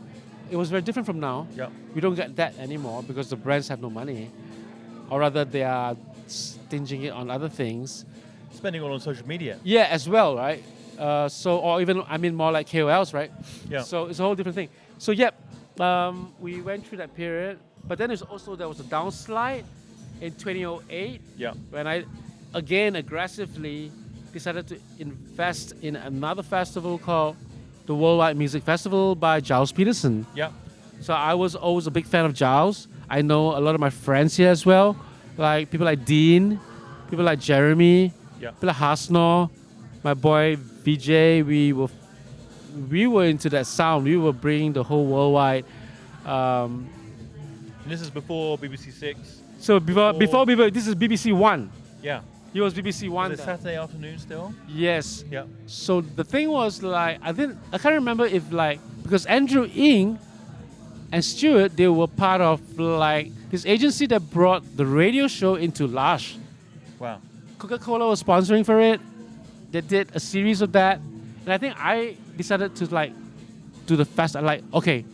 Speaker 2: It was very different from now.
Speaker 1: Yeah.
Speaker 2: We don't get that anymore because the brands have no money. Or rather they are stinging it on other things.
Speaker 1: Spending all on social media.
Speaker 2: Yeah, as well, right? Or even, I mean, more like KOLs, right?
Speaker 1: Yeah.
Speaker 2: So it's a whole different thing. So, we went through that period. But then there was a downslide in 2008
Speaker 1: Yeah.
Speaker 2: when I, again, aggressively decided to invest in another festival called the Worldwide Music Festival by Giles Peterson.
Speaker 1: Yeah.
Speaker 2: So I was always a big fan of Giles. I know a lot of my friends here as well, like people like Dean, people like Jeremy,
Speaker 1: Yeah.
Speaker 2: people like Hasnor, my boy VJ. We were into that sound. We were bringing the whole worldwide.
Speaker 1: And this is before BBC Six.
Speaker 2: So before this is BBC One.
Speaker 1: Yeah.
Speaker 2: He was BBC One.
Speaker 1: Is it
Speaker 2: then.
Speaker 1: Saturday afternoon still?
Speaker 2: Yes.
Speaker 1: Yeah.
Speaker 2: So the thing was like I can't remember if like because Andrew Ng and Stuart, they were part of like this agency that brought the radio show into Lush.
Speaker 1: Wow.
Speaker 2: Coca-Cola was sponsoring for it. They did a series of that. And I think I decided to like do the fest. I'm like, okay,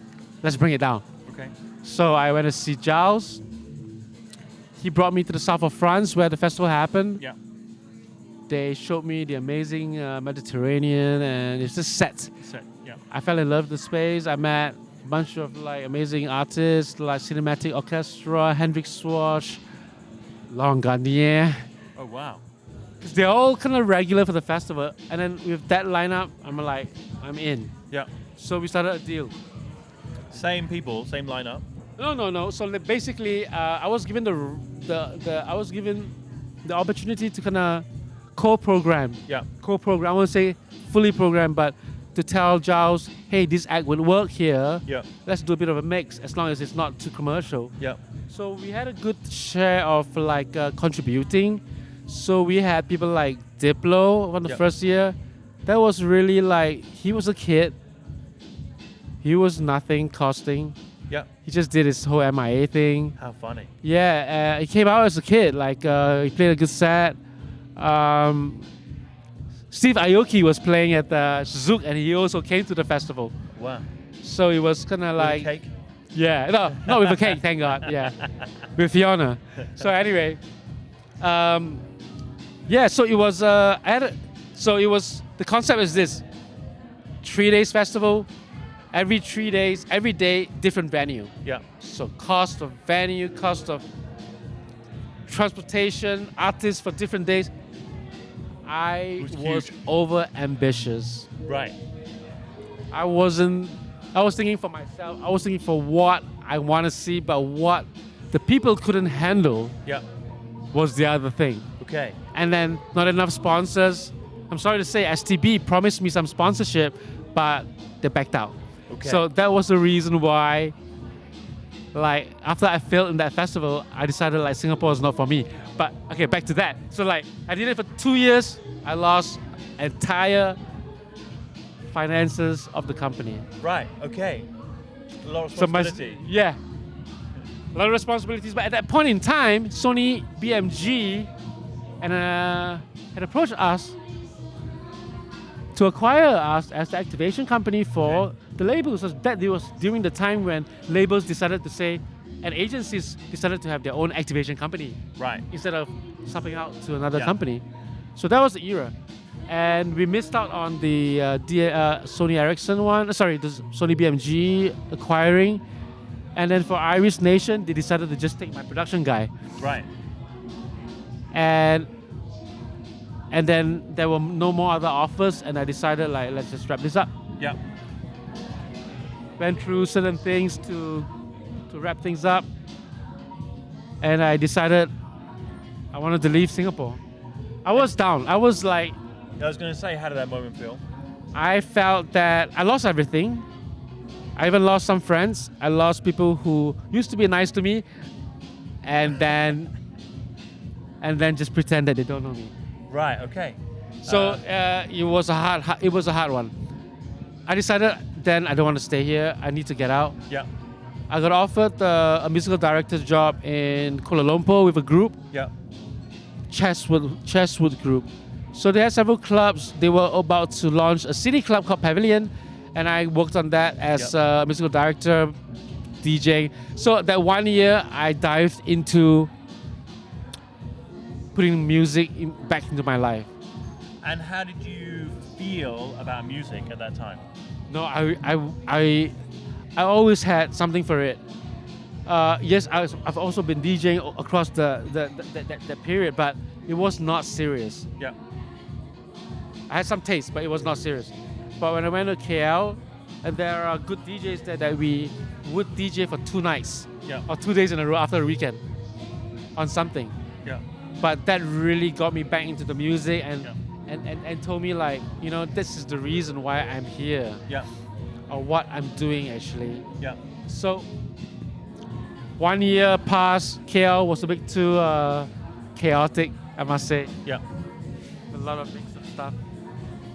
Speaker 2: let's bring it down.
Speaker 1: Okay.
Speaker 2: So I went to see Giles. He brought me to the south of France where the festival happened.
Speaker 1: Yeah.
Speaker 2: They showed me the amazing Mediterranean and it's just set.
Speaker 1: So, yeah.
Speaker 2: I fell in love with the space. I met a bunch of like amazing artists like Cinematic Orchestra, Hendrik Swatch, Laurent Garnier.
Speaker 1: Oh wow.
Speaker 2: They're all kind of regular for the festival. And then with that lineup, I'm in.
Speaker 1: Yeah.
Speaker 2: So we started a deal.
Speaker 1: Same people, same lineup.
Speaker 2: No. So basically, I was given I was given the opportunity to kind of co-program.
Speaker 1: Yeah.
Speaker 2: Co-program. I won't say fully program, but to tell Giles, hey, this act would work here.
Speaker 1: Yeah.
Speaker 2: Let's do a bit of a mix, as long as it's not too commercial.
Speaker 1: Yeah.
Speaker 2: So we had a good share of like contributing. So we had people like Diplo on the
Speaker 1: Yep.
Speaker 2: first year. That was really like, he was a kid. He was nothing costing.
Speaker 1: Yeah.
Speaker 2: He just did his whole MIA thing.
Speaker 1: How funny.
Speaker 2: Yeah, he came out as a kid. Like he played a good set. Steve Aoki was playing at the Zouk, and he also came to the festival.
Speaker 1: Wow.
Speaker 2: So it was kind of
Speaker 1: With a
Speaker 2: like,
Speaker 1: cake.
Speaker 2: yeah, no, not with a cake, thank God. Yeah, with Fiona. So anyway, yeah. So it was. So it was. The concept is this: 3 days festival. Every 3 days, every day, different venue.
Speaker 1: Yeah.
Speaker 2: So cost of venue, cost of transportation, artists for different days. I
Speaker 1: It was
Speaker 2: was
Speaker 1: huge.
Speaker 2: over ambitious.
Speaker 1: Right.
Speaker 2: I was thinking for myself. I was thinking for what I want to see, but what the people couldn't handle
Speaker 1: Yeah.
Speaker 2: was the other thing.
Speaker 1: Okay.
Speaker 2: And then not enough sponsors. I'm sorry to say, STB promised me some sponsorship, but they backed out.
Speaker 1: Okay.
Speaker 2: So that was the reason why, like, after I failed in that festival, I decided like Singapore is not for me. But okay, back to that. So like, I did it for 2 years. I lost entire finances of the company.
Speaker 1: Right. Okay. A lot of
Speaker 2: So
Speaker 1: responsibility.
Speaker 2: yeah, a lot of responsibilities. But at that point in time, Sony, BMG, and had approached us to acquire us as the activation company for the labels. So that was during the time when labels decided to say, and agencies decided to have their own activation company
Speaker 1: Right.
Speaker 2: instead of subbing out to another
Speaker 1: Yeah.
Speaker 2: company. So that was the era. And we missed out on the Sony Ericsson one, the Sony BMG acquiring. And then for Iris Nation, they decided to just take my production guy.
Speaker 1: Right.
Speaker 2: And then there were no more other offers, and I decided let's just wrap this up.
Speaker 1: Yeah.
Speaker 2: Went through certain things to wrap things up, and I decided I wanted to leave Singapore. I was down. I was like,
Speaker 1: I was going to say, how did that moment feel?
Speaker 2: I felt that I lost everything. I even lost some friends. I lost people who used to be nice to me, and then just pretend that they don't know me.
Speaker 1: Right. Okay.
Speaker 2: So it was a hard one. I decided then I don't want to stay here. I need to get out.
Speaker 1: Yeah.
Speaker 2: I got offered a musical director's job in Kuala Lumpur with a group,
Speaker 1: Yeah.
Speaker 2: Chesswood Group. So they had several clubs. They were about to launch a city club called Pavilion, and I worked on that as a musical director, DJing. So that 1 year, I dived into putting music back into my life.
Speaker 1: And how did you feel about music at that time?
Speaker 2: No, I always had something for it. Yes, I've also been DJing across the period, but it was not serious.
Speaker 1: Yeah.
Speaker 2: I had some taste, but it was not serious. But when I went to KL, and there are good DJs there that we would DJ for 2 nights or 2 days in a row after a weekend on something.
Speaker 1: Yeah.
Speaker 2: But that really got me back into the music and told me this is the reason why I'm here.
Speaker 1: Yeah.
Speaker 2: Or what I'm doing actually.
Speaker 1: Yeah.
Speaker 2: So 1 year passed. KL was a bit too chaotic, I must say.
Speaker 1: Yeah.
Speaker 2: A lot of mix of stuff.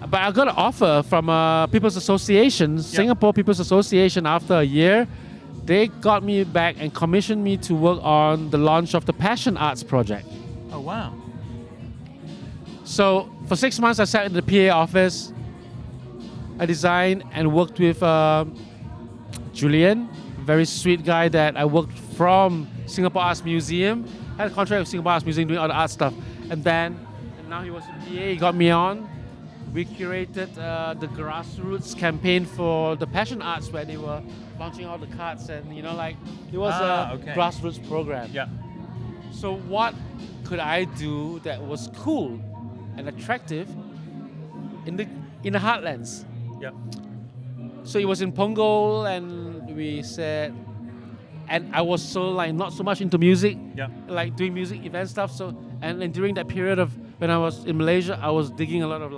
Speaker 2: But I got an offer from People's Association, Singapore People's Association. After a year, they got me back and commissioned me to work on the launch of the Passion Arts project.
Speaker 1: Oh wow.
Speaker 2: So for 6 months, I sat in the PA office. I designed and worked with Julian, a very sweet guy that I worked from Singapore Arts Museum. I had a contract with Singapore Arts Museum doing all the art stuff. And now he was in PA, he got me on. We curated the grassroots campaign for the Passion Arts where they were launching all the cards and it was a grassroots program.
Speaker 1: Yeah.
Speaker 2: So what could I do that was cool and attractive in the heartlands?
Speaker 1: Yeah.
Speaker 2: So it was in Punggol, and we said, and I was so not so much into music, doing music event stuff. So and during that period of when I was in Malaysia, I was digging a lot of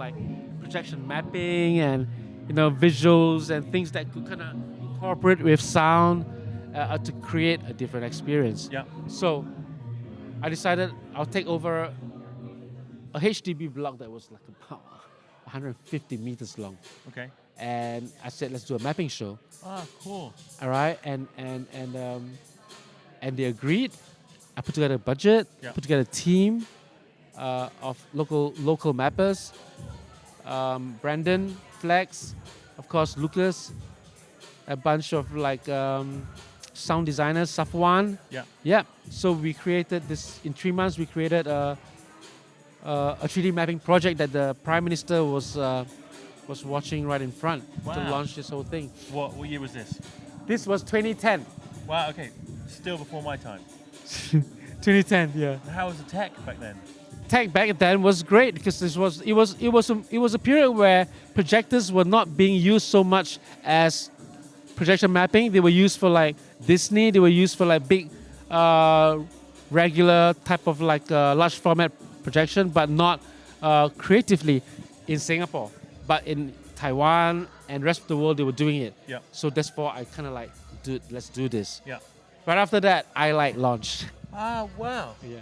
Speaker 2: projection mapping and visuals and things that could kind of incorporate with sound to create a different experience.
Speaker 1: Yeah.
Speaker 2: So I decided I'll take over a HDB block that was about 150 meters long.
Speaker 1: Okay.
Speaker 2: And I said, let's do a mapping show.
Speaker 1: Ah, cool.
Speaker 2: All right, and they agreed. I put together a budget, put together a team of local mappers. Brandon, Flex, of course Lucas, a bunch of sound designers, Safwan.
Speaker 1: Yeah.
Speaker 2: Yeah. So we created this in 3 months. We created a 3D mapping project that the Prime Minister was watching right in front to launch this whole thing.
Speaker 1: What year was this?
Speaker 2: This was 2010.
Speaker 1: Wow. Okay. Still before my time.
Speaker 2: 2010. Yeah.
Speaker 1: How was the tech back then?
Speaker 2: Tech back then was great because it was a period where projectors were not being used so much as projection mapping. They were used for Disney. They were used for big regular type of large format projection, but not creatively in Singapore. But in Taiwan and rest of the world, they were doing it.
Speaker 1: Yeah.
Speaker 2: So that's why I kind of let's do this.
Speaker 1: Yeah.
Speaker 2: Right after that, I launched.
Speaker 1: Ah, wow.
Speaker 2: Yeah.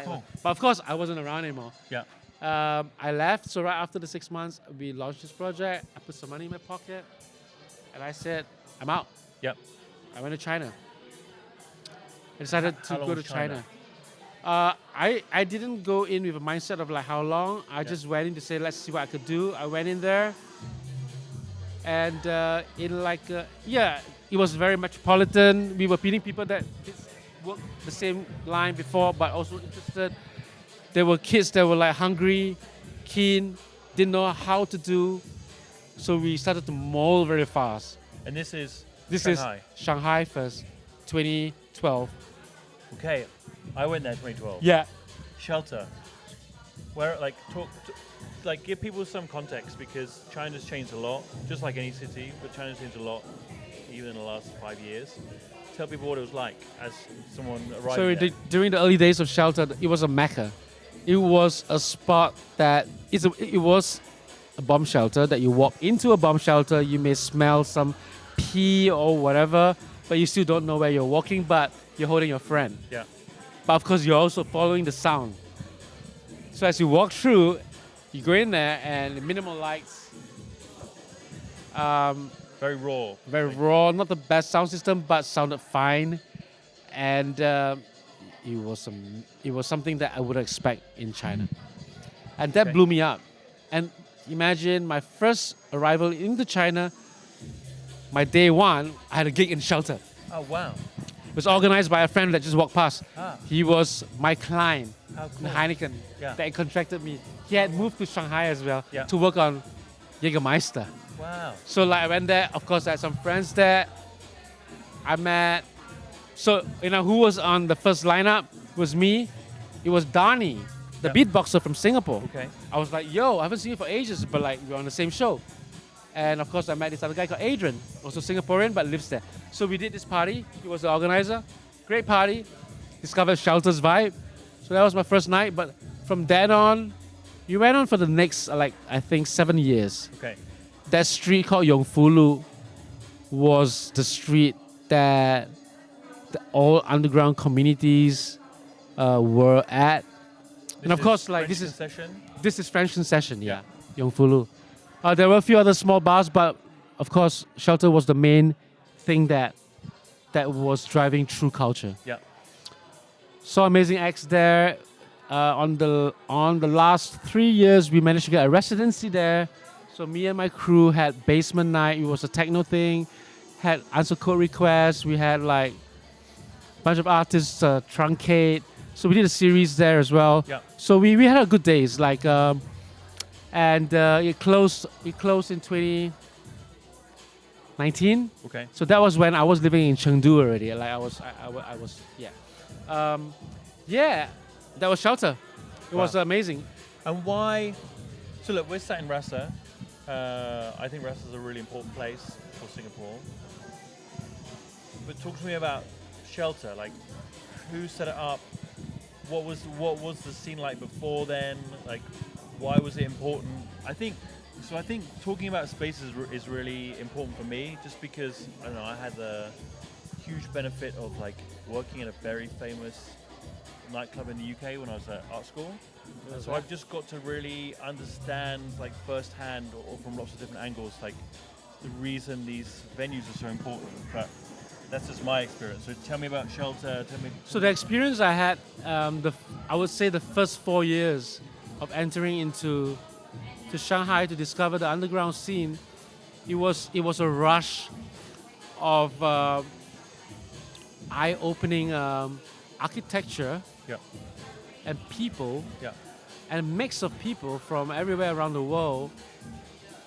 Speaker 1: Cool.
Speaker 2: But of course, I wasn't around anymore.
Speaker 1: Yeah.
Speaker 2: I left. So right after the 6 months, we launched this project. I put some money in my pocket, and I said, I'm out.
Speaker 1: Yep.
Speaker 2: I went to China. I decided to go to China. I didn't go in with a mindset of like how long. I just went in to say, let's see what I could do. I went in there, and in like it was very metropolitan. We were meeting people that did work the same line before, but also interested. There were kids that were like hungry, keen, didn't know how to do. So we started to mold very fast.
Speaker 1: And this is
Speaker 2: This
Speaker 1: Shanghai.
Speaker 2: is Shanghai first, 2012.
Speaker 1: Okay, I went there 2012.
Speaker 2: Yeah.
Speaker 1: Shelter. Where like give people some context because China's changed a lot, just like any city, but China's changed a lot even in the last 5 years. Tell people what it was like as someone arrived
Speaker 2: So
Speaker 1: there.
Speaker 2: during the early days of Shelter, it was a mecca. It was a spot that it was a bomb shelter that you walk into a bomb shelter, you may smell some pee or whatever, but you still don't know where you're walking, but you're holding your friend.
Speaker 1: Yeah.
Speaker 2: But of course, you're also following the sound. So as you walk through, you go in there and minimal lights,
Speaker 1: Very raw.
Speaker 2: very raw, not the best sound system, but sounded fine. And it was something that I would expect in China. And that
Speaker 1: Okay.
Speaker 2: blew me up. And imagine my first arrival into China, my day one, I had a gig in Shelter.
Speaker 1: Oh wow.
Speaker 2: It was organized by a friend that just walked past.
Speaker 1: Ah.
Speaker 2: He was my client
Speaker 1: How
Speaker 2: in
Speaker 1: cool.
Speaker 2: Heineken
Speaker 1: Yeah.
Speaker 2: that contracted me. He had moved to Shanghai as well
Speaker 1: Yeah.
Speaker 2: to work on Jägermeister.
Speaker 1: Wow.
Speaker 2: So like I went there, of course I had some friends there. I met, so who was on the first lineup was me. It was Donnie, the
Speaker 1: Yeah.
Speaker 2: beatboxer from Singapore.
Speaker 1: Okay.
Speaker 2: I was like, yo, I haven't seen you for ages, but like we're on the same show. And of course I met this other guy called Adrian, also Singaporean, but lives there. So we did this party. He was the organizer. Great party. Discovered Shelter's vibe. So that was my first night. But from then on, we went on for the next, I think 7 years.
Speaker 1: Okay.
Speaker 2: That street called Yongfulu was the street that all underground communities were at. And of course, like
Speaker 1: French
Speaker 2: this is
Speaker 1: concession.
Speaker 2: this is French concession, yeah, Yongfulu. There were a few other small bars, but of course, Shelter was the main thing that was driving true culture.
Speaker 1: Yeah.
Speaker 2: Saw amazing acts there. On the last 3 years, we managed to get a residency there. So me and my crew had basement night. It was a techno thing. Had answer code requests. We had like a bunch of artists truncate. So we did a series there as well.
Speaker 1: Yeah.
Speaker 2: So we had a good days. It closed in 2019.
Speaker 1: Okay.
Speaker 2: So that was when I was living in Chengdu already. Like I was that was Shelter. It was
Speaker 1: Wow.
Speaker 2: amazing.
Speaker 1: And why? So look, we're sat in RASA. I think RASA is a really important place for Singapore. But talk to me about Shelter. Like, who set it up? What was the scene like before then? Like, why was it important? I think talking about spaces is really important for me, just because I don't know. I had the huge benefit of like working in a very famous nightclub in the UK when I was at art school. And so I've just got to really understand, like firsthand or from lots of different angles, like the reason these venues are so important. But that's just my experience. So tell me about Shelter. Tell me.
Speaker 2: So the experience I had, I would say the first 4 years of entering into Shanghai to discover the underground scene, it was a rush of eye-opening architecture
Speaker 1: Yeah.
Speaker 2: and people,
Speaker 1: Yeah.
Speaker 2: and a mix of people from everywhere around the world,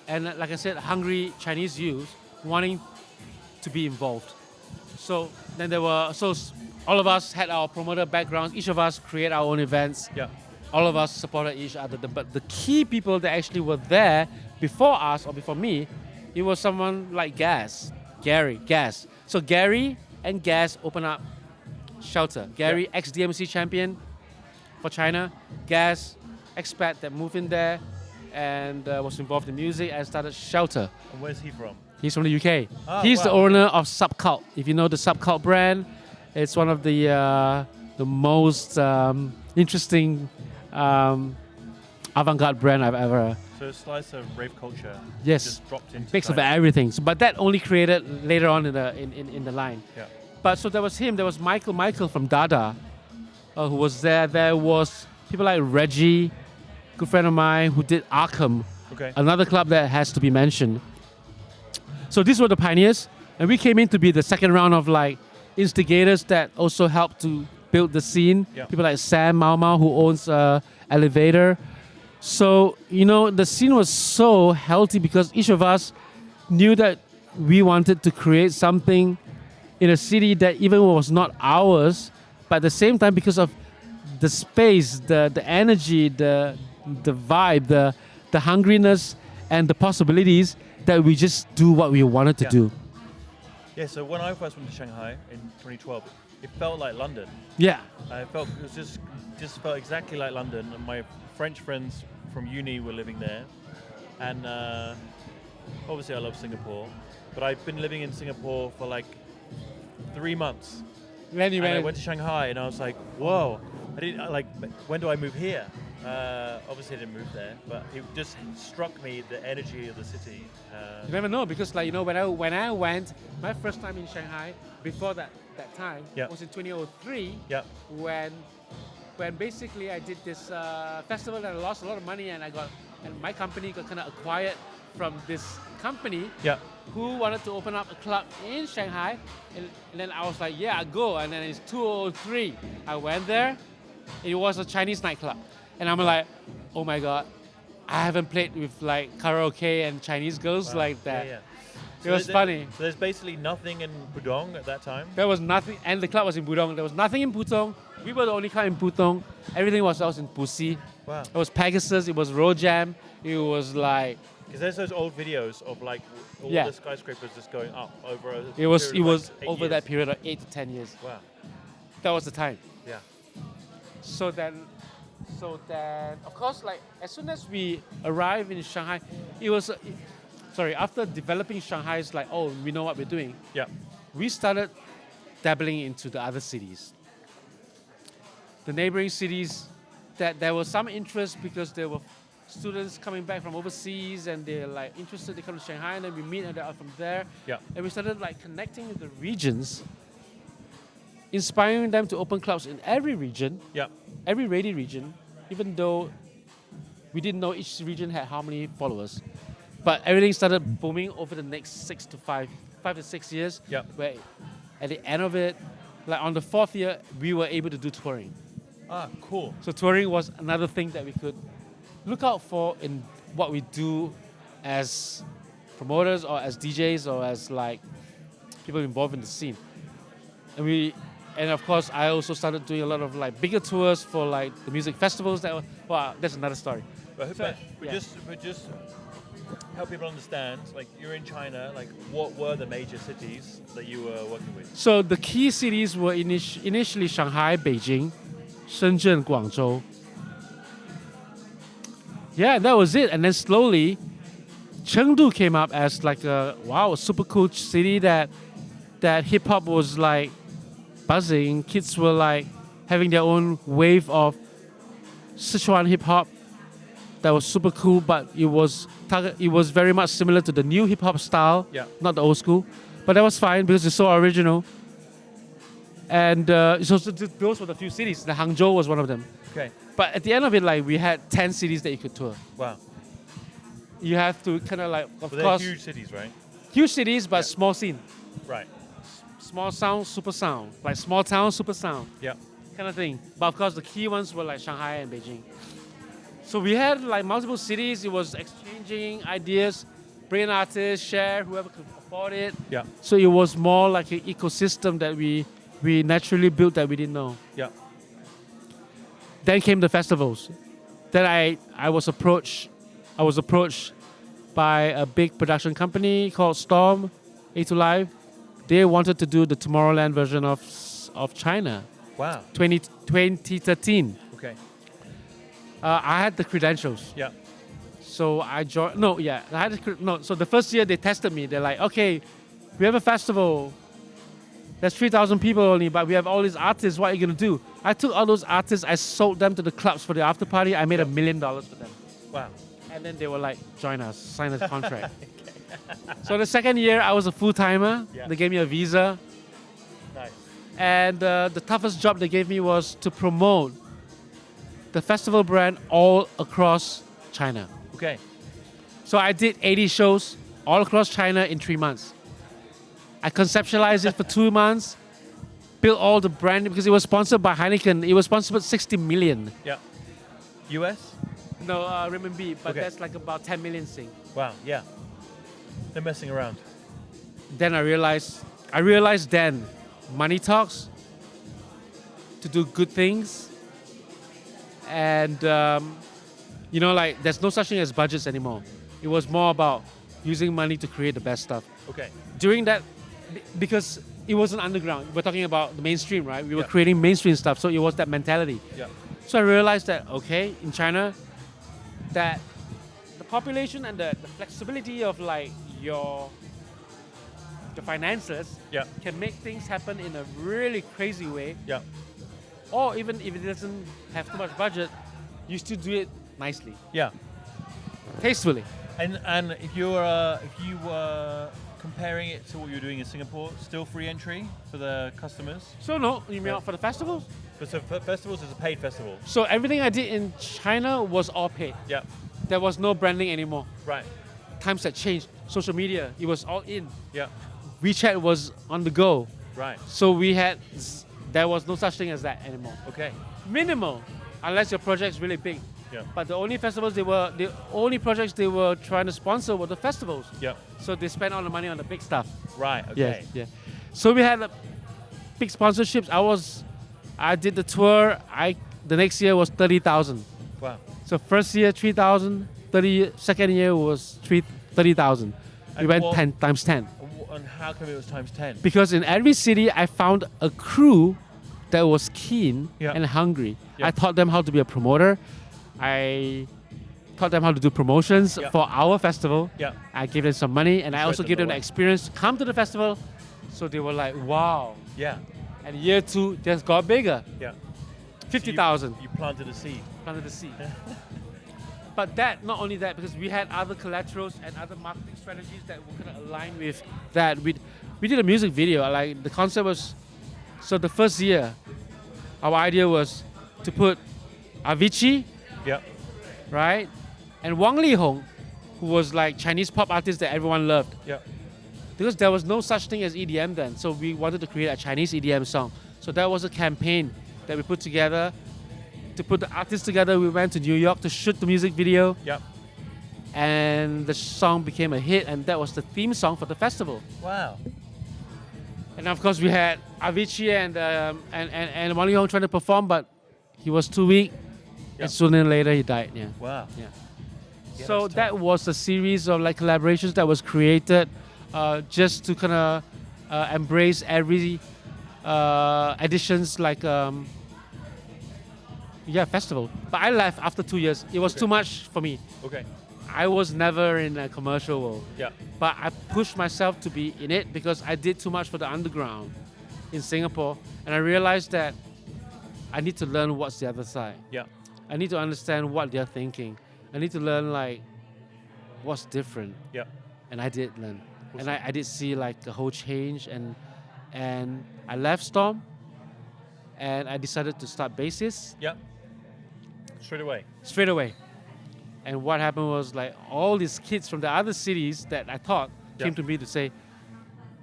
Speaker 2: and like I said, hungry Chinese youth wanting to be involved. So then all of us had our promoter backgrounds. Each of us create our own events.
Speaker 1: Yeah.
Speaker 2: All of us supported each other. But the key people that actually were there before us or before me, it was someone like Gary. So Gary and Gas opened up Shelter. Gary, ex-DMC champion for China. Gas, expat that moved in there and was involved in music and started Shelter.
Speaker 1: And where's he from?
Speaker 2: He's from the UK.
Speaker 1: Oh,
Speaker 2: He's the
Speaker 1: wow.
Speaker 2: owner of Subcult. If you know the Subcult brand, it's one of the most interesting avant-garde brand I've ever.
Speaker 1: So a slice of rave culture.
Speaker 2: Yes.
Speaker 1: Just dropped into.
Speaker 2: Mix of
Speaker 1: China.
Speaker 2: everything. So, but that only created later on in the line.
Speaker 1: Yeah.
Speaker 2: But so there was him. There was Michael from Dada. who was there. There was people like Reggie, good friend of mine, who did Arkham,
Speaker 1: Okay.
Speaker 2: another club that has to be mentioned. So these were the pioneers, and we came in to be the second round of like instigators that also helped to build the scene.
Speaker 1: Yeah.
Speaker 2: People like Sam Mau who owns Elevator. So the scene was so healthy because each of us knew that we wanted to create something in a city that even was not ours, but at the same time because of the space, the energy, the vibe, the hungriness, and the possibilities that we just do what we wanted to do.
Speaker 1: Yeah, so when I first went to Shanghai in 2012, it felt like London.
Speaker 2: Yeah.
Speaker 1: It was just felt exactly like London. And my French friends from uni were living there, and obviously I love Singapore, but I've been living in Singapore for like 3 months. And I went to Shanghai, and I was like, whoa! I didn't like. When do I move here? Obviously, I didn't move there, but it just struck me the energy of the city.
Speaker 2: You never know because, like, when I went my first time in Shanghai before that time was in 2003.
Speaker 1: Yeah.
Speaker 2: When basically I did this festival and I lost a lot of money and my company got kind of acquired from this company who wanted to open up a club in Shanghai, and then I was like, yeah, I'll go. And then it's 2003. I went there. It was a Chinese nightclub, and I'm like, oh my god, I haven't played with like karaoke and Chinese girls like that.
Speaker 1: Yeah.
Speaker 2: It was funny.
Speaker 1: So there's basically nothing in Pudong at that time?
Speaker 2: There was nothing, and the club was in Pudong. There was nothing in Pudong. We were the only club in Pudong. Everything was else in Puxi.
Speaker 1: Wow.
Speaker 2: It was Pegasus, it was Rojam, it was like...
Speaker 1: Because there's those old videos of like all the skyscrapers just going up over a
Speaker 2: It was
Speaker 1: like
Speaker 2: over
Speaker 1: 8
Speaker 2: that
Speaker 1: years.
Speaker 2: period of 8 to 10 years.
Speaker 1: Wow.
Speaker 2: That was the time.
Speaker 1: Yeah.
Speaker 2: So then, of course, like as soon as we arrived in Shanghai, it was... after developing Shanghai, it's like, oh, we know what we're doing.
Speaker 1: Yeah.
Speaker 2: We started dabbling into the other cities. The neighboring cities, that there was some interest because there were students coming back from overseas and they're like interested, they come to Shanghai and then we meet and they're out from there.
Speaker 1: Yeah.
Speaker 2: And we started like connecting with the regions, inspiring them to open clubs in every region, every ready region, even though we didn't know each region had how many followers. But everything started booming over the next 5 to 6 years.
Speaker 1: Yeah.
Speaker 2: Where at the end of it, like on the 4th year, we were able to do touring.
Speaker 1: Ah, cool.
Speaker 2: So touring was another thing that we could look out for in what we do as promoters or as DJs or as like people involved in the scene. And of course, I also started doing a lot of like bigger tours for like the music festivals. That's another story.
Speaker 1: But just help people understand, like you're in China, like what were the major cities that you were working with?
Speaker 2: So the key cities were initially Shanghai, Beijing, Shenzhen, Guangzhou. Yeah, that was it. And then slowly, Chengdu came up as like a super cool city that hip hop was like buzzing. Kids were like having their own wave of Sichuan hip hop that was super cool, but it was very much similar to the new hip hop style, not the old school. But that was fine because it's so original. And so those were the few cities. The Hangzhou was one of them.
Speaker 1: Okay.
Speaker 2: But at the end of it, like we had 10 cities that you could tour.
Speaker 1: Wow.
Speaker 2: You have to kind of like, of
Speaker 1: But
Speaker 2: course,
Speaker 1: they're huge cities, right?
Speaker 2: huge cities, but small scene.
Speaker 1: Right.
Speaker 2: Small sound, super sound. Like small town, super sound.
Speaker 1: Yeah.
Speaker 2: Kind of thing. But of course, the key ones were like Shanghai and Beijing. So we had like multiple cities. It was exchanging ideas, bring artists, share, whoever could afford it.
Speaker 1: Yeah.
Speaker 2: So it was more like an ecosystem that we naturally built that we didn't know.
Speaker 1: Yeah.
Speaker 2: Then came the festivals. Then I was approached by a big production company called Storm, A2 Live. They wanted to do the Tomorrowland version of China.
Speaker 1: Wow.
Speaker 2: 2013.
Speaker 1: Okay.
Speaker 2: I had the credentials.
Speaker 1: Yeah.
Speaker 2: So I joined. So the first year they tested me. They're like, okay, we have a festival. There's 3,000 people only, but we have all these artists. What are you gonna do? I took all those artists. I sold them to the clubs for the after party. I made $1 million for them.
Speaker 1: Wow.
Speaker 2: And then they were like, join us, sign a contract. So the second year, I was a full-timer.
Speaker 1: Yeah.
Speaker 2: They gave me a visa.
Speaker 1: Nice.
Speaker 2: And the toughest job they gave me was to promote the festival brand all across China.
Speaker 1: Okay.
Speaker 2: So I did 80 shows all across China in 3 months. I conceptualized it for 2 months, built all the brand because it was sponsored by Heineken. It was sponsored with 60 million.
Speaker 1: Yeah. US?
Speaker 2: No, renminbi, but
Speaker 1: Okay.
Speaker 2: that's like about 10 million Sing.
Speaker 1: Wow. Yeah. They're messing around.
Speaker 2: Then I realized then, money talks, to do good things, and like there's no such thing as budgets anymore. It was more about using money to create the best stuff.
Speaker 1: Okay.
Speaker 2: During that, because it wasn't underground, we're talking about the mainstream, right? We were
Speaker 1: Yeah.
Speaker 2: creating mainstream stuff, so it was that mentality.
Speaker 1: Yeah.
Speaker 2: So I realized that, okay, in China, that the population and the flexibility of like the finances
Speaker 1: Yeah.
Speaker 2: can make things happen in a really crazy way,
Speaker 1: Yeah.
Speaker 2: or even if it doesn't have too much budget, you still do it nicely,
Speaker 1: Yeah.
Speaker 2: tastefully.
Speaker 1: And if you were comparing it to what you were doing in Singapore, still free entry for the customers.
Speaker 2: So no, you mean for the festivals?
Speaker 1: But so for festivals is a paid festival.
Speaker 2: So everything I did in China was all paid.
Speaker 1: Yeah.
Speaker 2: There was no branding anymore.
Speaker 1: Right.
Speaker 2: Times had changed. Social media, it was all in.
Speaker 1: Yeah.
Speaker 2: WeChat was on the go.
Speaker 1: Right.
Speaker 2: So there was no such thing as that anymore.
Speaker 1: Okay.
Speaker 2: Minimal, unless your project's really big.
Speaker 1: Yeah.
Speaker 2: But the only projects they were trying to sponsor were the festivals.
Speaker 1: Yeah.
Speaker 2: So they spent all the money on the big stuff.
Speaker 1: Right. Okay.
Speaker 2: Yeah. So we had big sponsorships. I did the tour. The next year was 30,000.
Speaker 1: Wow.
Speaker 2: So first year 3,000. Second year was 30,000. We
Speaker 1: And
Speaker 2: went
Speaker 1: what-
Speaker 2: 10 times 10.
Speaker 1: And how come it was times 10?
Speaker 2: Because in every city, I found a crew that was keen
Speaker 1: Yeah.
Speaker 2: and hungry.
Speaker 1: Yeah.
Speaker 2: I taught them how to be a promoter. I taught them how to do promotions
Speaker 1: Yeah.
Speaker 2: for our festival.
Speaker 1: Yeah.
Speaker 2: I gave them some money, and I
Speaker 1: Showed
Speaker 2: also
Speaker 1: them
Speaker 2: gave
Speaker 1: the
Speaker 2: them the
Speaker 1: way.
Speaker 2: experience to come to the festival. So they were like, wow.
Speaker 1: Yeah.
Speaker 2: And year 2, just got bigger.
Speaker 1: Yeah.
Speaker 2: 50,000.
Speaker 1: You planted a seed.
Speaker 2: Planted the seed. But not only that, because we had other collaterals and other marketing strategies that were kind of aligned with that. We did a music video. Like the concept was, so the first year, our idea was to put Avicii,
Speaker 1: Yeah.
Speaker 2: right, and Wang Lihong, who was like Chinese pop artist that everyone loved.
Speaker 1: Yeah.
Speaker 2: Because there was no such thing as EDM then, so we wanted to create a Chinese EDM song. So that was a campaign that we put together. To put the artists together, we went to New York to shoot the music video,
Speaker 1: Yeah.
Speaker 2: and the song became a hit, and that was the theme song for the festival.
Speaker 1: Wow.
Speaker 2: And of course, we had Avicii and Wang Lihong trying to perform, but he was too weak,
Speaker 1: Yeah.
Speaker 2: and sooner or later he died. Yeah.
Speaker 1: Wow.
Speaker 2: Yeah.
Speaker 1: Yeah,
Speaker 2: So
Speaker 1: that's
Speaker 2: that
Speaker 1: tough.
Speaker 2: was a series of like collaborations that was created just to kind of embrace every editions like festival. But I left after 2 years. It was
Speaker 1: Okay.
Speaker 2: too much for me.
Speaker 1: Okay.
Speaker 2: I was never in a commercial world,
Speaker 1: Yeah.
Speaker 2: but I pushed myself to be in it because I did too much for the underground in Singapore, and I realized that I need to learn what's the other side.
Speaker 1: Yeah.
Speaker 2: I need to understand what they're thinking. I need to learn like what's different.
Speaker 1: Yeah.
Speaker 2: And I did learn, and
Speaker 1: Awesome.
Speaker 2: I did see like a whole change, and I left Storm, and I decided to start Bassis
Speaker 1: Yeah. Straight away.
Speaker 2: straight away. And what happened was like all these kids from the other cities that I taught
Speaker 1: Yeah.
Speaker 2: came to me to say,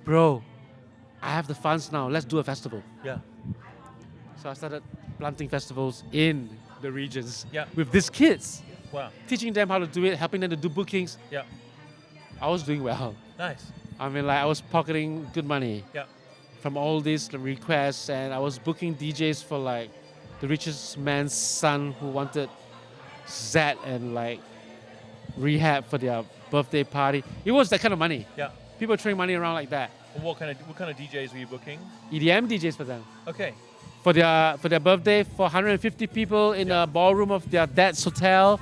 Speaker 2: "Bro, I have the funds now. Let's do a festival."
Speaker 1: Yeah.
Speaker 2: So I started planting festivals in the regions
Speaker 1: Yeah.
Speaker 2: with these kids,
Speaker 1: Wow.
Speaker 2: teaching them how to do it, helping them to do bookings.
Speaker 1: Yeah.
Speaker 2: I was doing well.
Speaker 1: Nice.
Speaker 2: I mean, like I was pocketing good money
Speaker 1: Yeah.
Speaker 2: from all these requests, and I was booking DJs for like the richest man's son who wanted Zed and like rehab for their birthday party. It was that kind of money.
Speaker 1: Yeah.
Speaker 2: People throwing money around like that.
Speaker 1: And what kind of DJs were you booking?
Speaker 2: EDM DJs for them.
Speaker 1: Okay.
Speaker 2: For their birthday, for 150 people in
Speaker 1: Yeah.
Speaker 2: a ballroom of their dad's hotel.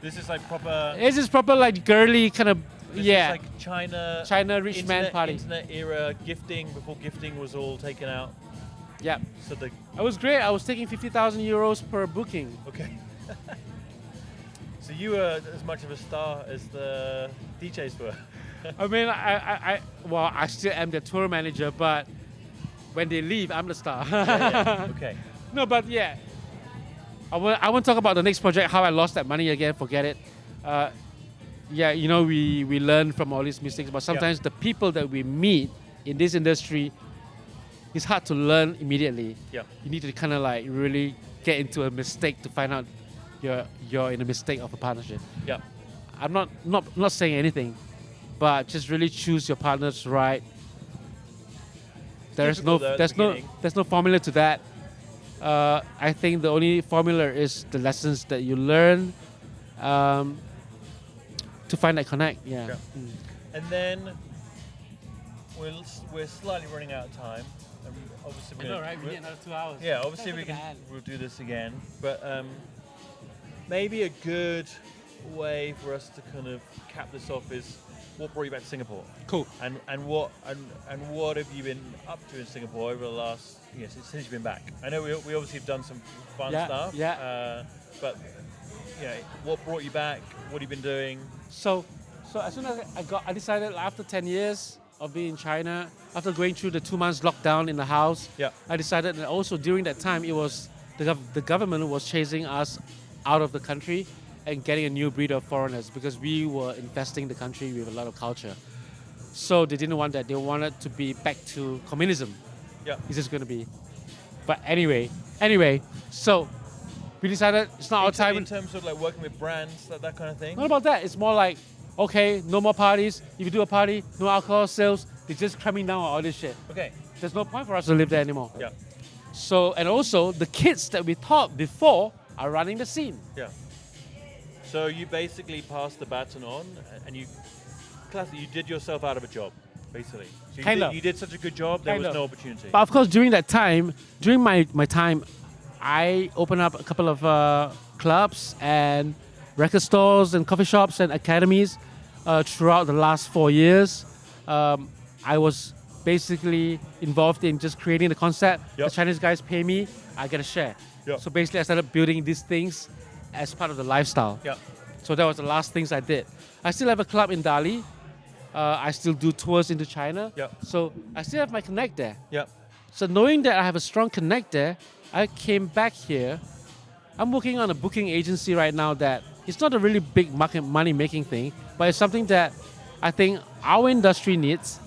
Speaker 1: This is like proper.
Speaker 2: It's just proper like girly kind of
Speaker 1: This
Speaker 2: yeah.
Speaker 1: is like China.
Speaker 2: China rich man party.
Speaker 1: Internet era gifting before gifting was all taken out.
Speaker 2: Yeah.
Speaker 1: So the
Speaker 2: It was great. I was taking 50,000 euros per booking.
Speaker 1: okay. So you were as much of a star as the DJs were.
Speaker 2: I mean, I still am the tour manager, but when they leave, I'm the star.
Speaker 1: Yeah. Okay.
Speaker 2: No, but yeah. I won't talk about the next project, how I lost that money again, forget it. Yeah, you know, we learn from all these mistakes, but sometimes the people that we meet in this industry, it's hard to learn immediately.
Speaker 1: Yeah.
Speaker 2: You need to kind of like really get into a mistake to find out you're in a mistake of a partnership.
Speaker 1: Yeah.
Speaker 2: I'm not saying anything, but just really choose your partners right. There's no formula to that. I think the only formula is the lessons that you learn to find that connect. Yeah. Mm.
Speaker 1: And then we're slightly running out of time. And obviously,
Speaker 2: I know, right? We need another 2 hours.
Speaker 1: Yeah, obviously we'll do this again, but maybe a good way for us to kind of cap this off is what brought you back to Singapore?
Speaker 2: Cool.
Speaker 1: And what have you been up to in Singapore over the last since you've been back? I know we obviously have done some fun stuff.
Speaker 2: Yeah.
Speaker 1: But what brought you back? What have you been doing?
Speaker 2: So as soon as I decided after 10 years of being in China, after going through the 2 months lockdown in the house, I decided that also during that time it was the government was chasing us out of the country and getting a new breed of foreigners because we were investing the country with a lot of culture. So they didn't want that. They wanted to be back to communism.
Speaker 1: Yeah.
Speaker 2: It's just going to be. But anyway, so we decided it's not our time.
Speaker 1: In terms of like working with brands, that kind of thing?
Speaker 2: Not about that. It's more like, okay, no more parties. If you do a party, no alcohol sales. They're just cramming down on all this shit.
Speaker 1: Okay.
Speaker 2: There's no point for us to live there anymore.
Speaker 1: Yeah.
Speaker 2: So, and also the kids that we taught before are running the scene.
Speaker 1: Yeah. So you basically passed the baton on, and you did yourself out of a job, basically. So you did such a good job, there was no opportunity.
Speaker 2: But of course, during that time, during my time, I opened up a couple of clubs and record stores and coffee shops and academies throughout the last 4 years. I was basically involved in just creating the concept.
Speaker 1: Yep.
Speaker 2: The Chinese guys pay me, I get a share.
Speaker 1: Yep.
Speaker 2: So basically, I started building these things as part of the lifestyle.
Speaker 1: Yeah.
Speaker 2: So that was the last things I did. I still have a club in Dali. I still do tours into China.
Speaker 1: Yeah.
Speaker 2: So I still have my connect there.
Speaker 1: Yeah.
Speaker 2: So knowing that I have a strong connect there, I came back here. I'm working on a booking agency right now that it's not a really big market money making thing, but it's something that I think our industry needs,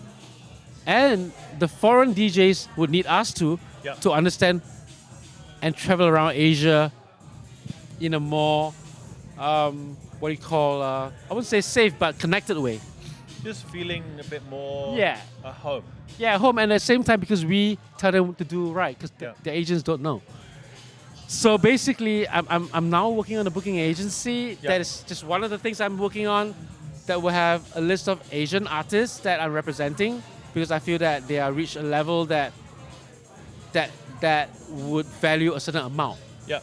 Speaker 2: and the foreign DJs would need us to understand and travel around Asia in a more, I wouldn't say safe, but connected way.
Speaker 1: Just feeling a bit more
Speaker 2: Yeah.
Speaker 1: at home.
Speaker 2: Yeah, home, and at the same time because we tell them to do right, because the agents don't know. So basically, I'm now working on a booking agency.
Speaker 1: Yeah.
Speaker 2: That is just one of the things I'm working on. That will have a list of Asian artists that I'm representing, because I feel that they are reached a level that would value a certain amount.
Speaker 1: Yeah.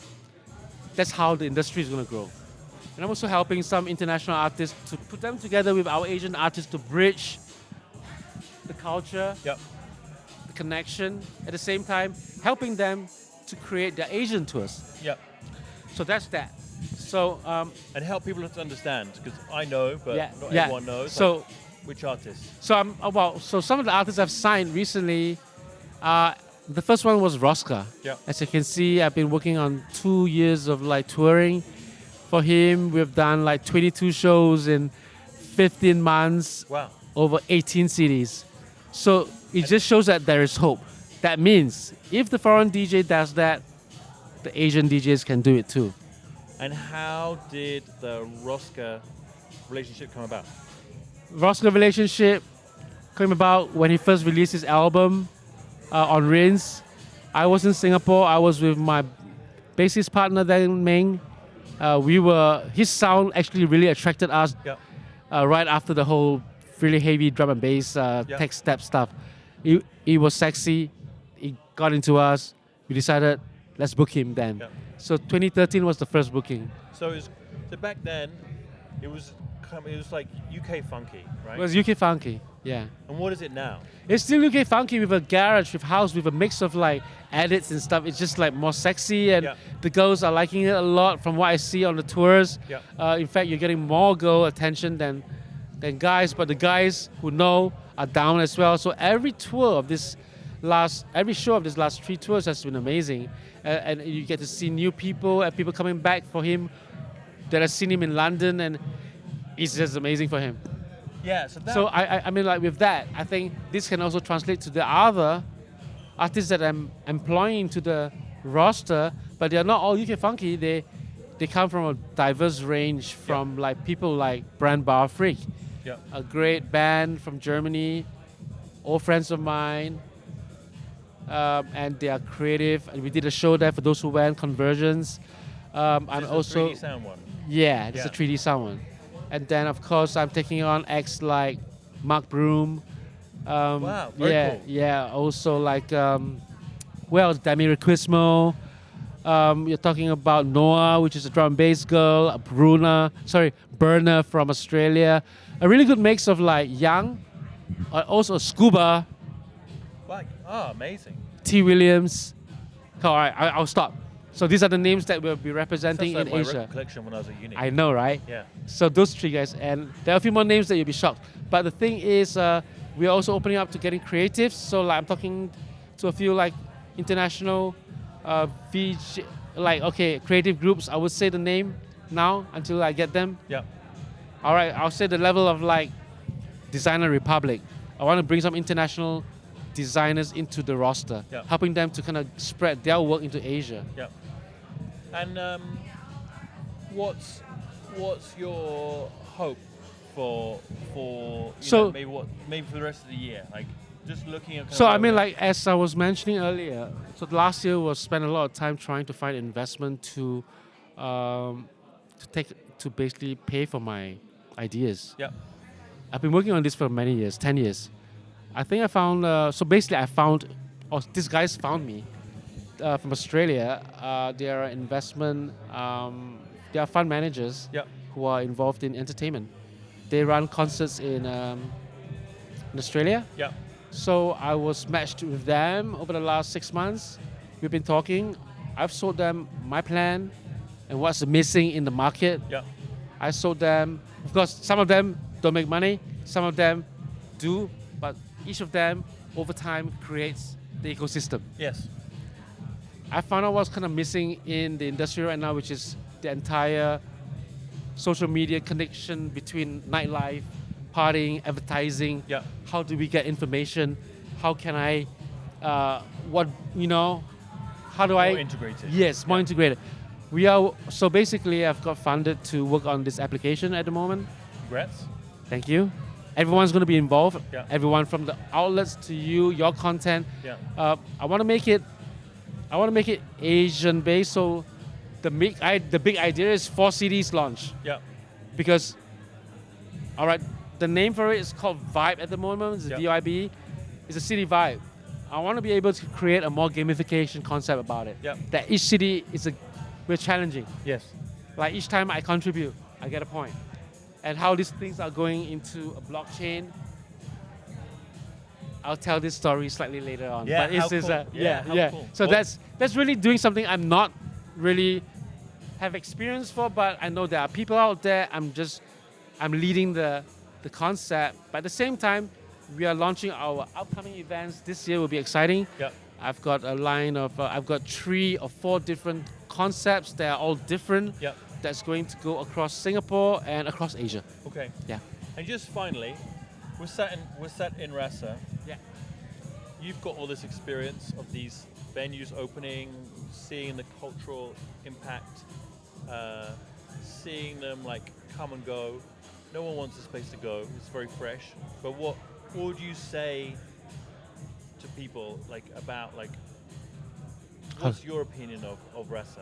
Speaker 2: That's how the industry is going to grow. And I'm also helping some international artists to put them together with our Asian artists to bridge the culture,
Speaker 1: Yeah.
Speaker 2: the connection, at the same time helping them to create their Asian tours.
Speaker 1: Yeah.
Speaker 2: So that's that. So
Speaker 1: And help people to understand, because I know, but not
Speaker 2: yeah.
Speaker 1: everyone knows.
Speaker 2: So
Speaker 1: like, which artists?
Speaker 2: so some of the artists I've signed recently, the first one was Rosca.
Speaker 1: Yeah.
Speaker 2: As you can see, I've been working on 2 years of like touring for him. We've done like 22 shows in 15 months.
Speaker 1: Wow.
Speaker 2: Over 18 cities. So it just shows that there is hope. That means if the foreign DJ does that, the Asian DJs can do it too.
Speaker 1: And how did the Rosca relationship come about?
Speaker 2: Roscoe relationship came about when he first released his album on Rinse. I was in Singapore. I was with my bassist partner then, Meng. His sound actually really attracted us right after the whole really heavy drum and bass tech step stuff. He was sexy. He got into us. We decided, let's book him then.
Speaker 1: Yeah.
Speaker 2: So 2013 was the first booking.
Speaker 1: So back then, it was like UK funky, right?
Speaker 2: It was UK funky, yeah.
Speaker 1: And what is it now?
Speaker 2: It's still UK funky with a garage, with house, with a mix of like edits and stuff. It's just like more sexy, and the girls are liking it a lot from what I see on the tours.
Speaker 1: Yeah.
Speaker 2: In fact, you're getting more girl attention than guys, but the guys who know are down as well. So every tour of this every show of this last 3 tours has been amazing, and you get to see new people and people coming back for him that have seen him in London, and it's just amazing for him.
Speaker 1: Yeah. So that.
Speaker 2: So I mean, like with that, I think this can also translate to the other artists that I'm employing to the roster, but they are not all UK funky. They come from a diverse range from like people like Brand Bar Freak, a great band from Germany, all friends of mine, and they are creative. And we did a show there for those who went, Conversions. I'm also
Speaker 1: 3D sound one.
Speaker 2: yeah, it's a 3D sound one. And then of course I'm taking on acts like Mark Broom.
Speaker 1: Wow, very cool.
Speaker 2: Yeah. Also like Demi Requismo. You're talking about Noah, which is a drum and bass girl. Burner from Australia. A really good mix of like young, also Scuba,
Speaker 1: Wow, amazing.
Speaker 2: T. Williams. All right, I'll stop. So these are the names that we'll be representing
Speaker 1: Sounds like
Speaker 2: in
Speaker 1: my
Speaker 2: Asia.
Speaker 1: record collection when I was at uni.
Speaker 2: I know, right?
Speaker 1: Yeah.
Speaker 2: So those 3 guys, and there are a few more names that you'll be shocked. But the thing is, we're also opening up to getting creatives. So like I'm talking to a few like international creative groups. I would say the name now until I get them.
Speaker 1: Yeah.
Speaker 2: All right, I'll say the level of like Designer Republic. I want to bring some international designers into the roster, helping them to kind of spread their work into Asia.
Speaker 1: Yeah. And what's your hope for maybe for the rest of the year? Like just looking at.
Speaker 2: So I mean, like as I was mentioning earlier, so last year was spent a lot of time trying to find investment to basically pay for my ideas.
Speaker 1: Yeah.
Speaker 2: I've been working on this for many years, 10 years. I think I found, these guys found me from Australia. They are investment, they are fund managers who are involved in entertainment. They run concerts in Australia.
Speaker 1: Yeah.
Speaker 2: So I was matched with them over the last 6 months. We've been talking. I've sold them my plan and what's missing in the market.
Speaker 1: Yeah.
Speaker 2: I sold them, of course, some of them don't make money, some of them do, but each of them over time creates the ecosystem.
Speaker 1: Yes.
Speaker 2: I found out what's kind of missing in the industry right now, which is the entire social media connection between nightlife, partying, advertising.
Speaker 1: Yeah.
Speaker 2: How do we get information? How can I, how do I?
Speaker 1: More integrated.
Speaker 2: Yes, more integrated. So basically I've got funded to work on this application at the moment.
Speaker 1: Congrats.
Speaker 2: Thank you. Everyone's going to be involved.
Speaker 1: Yeah.
Speaker 2: Everyone from the outlets to you, your content.
Speaker 1: Yeah.
Speaker 2: I want to make it Asian based. So the big idea is 4 CDs launch.
Speaker 1: Yeah.
Speaker 2: Because, all right, the name for it is called Vibe at the moment. It's VIB. It's a city vibe. I want to be able to create a more gamification concept about it.
Speaker 1: Yeah.
Speaker 2: That each city we're challenging.
Speaker 1: Yes.
Speaker 2: Like each time I contribute, I get a point. And how these things are going into a blockchain, I'll tell this story slightly later on.
Speaker 1: Yeah,
Speaker 2: but it's
Speaker 1: how
Speaker 2: yeah.
Speaker 1: cool.
Speaker 2: So that's really doing something I'm not really have experience for, but I know there are people out there. I'm leading the concept. But at the same time, we are launching our upcoming events. This year will be exciting.
Speaker 1: Yeah.
Speaker 2: I've got a line of, I've got 3 or 4 different concepts. They are all different.
Speaker 1: Yeah.
Speaker 2: That's going to go across Singapore and across Asia.
Speaker 1: Okay.
Speaker 2: Yeah.
Speaker 1: And just finally, we're sat in RASA.
Speaker 2: Yeah.
Speaker 1: You've got all this experience of these venues opening, seeing the cultural impact, seeing them like come and go. No one wants this place to go. It's very fresh. But what would you say to people about what's your opinion of RASA?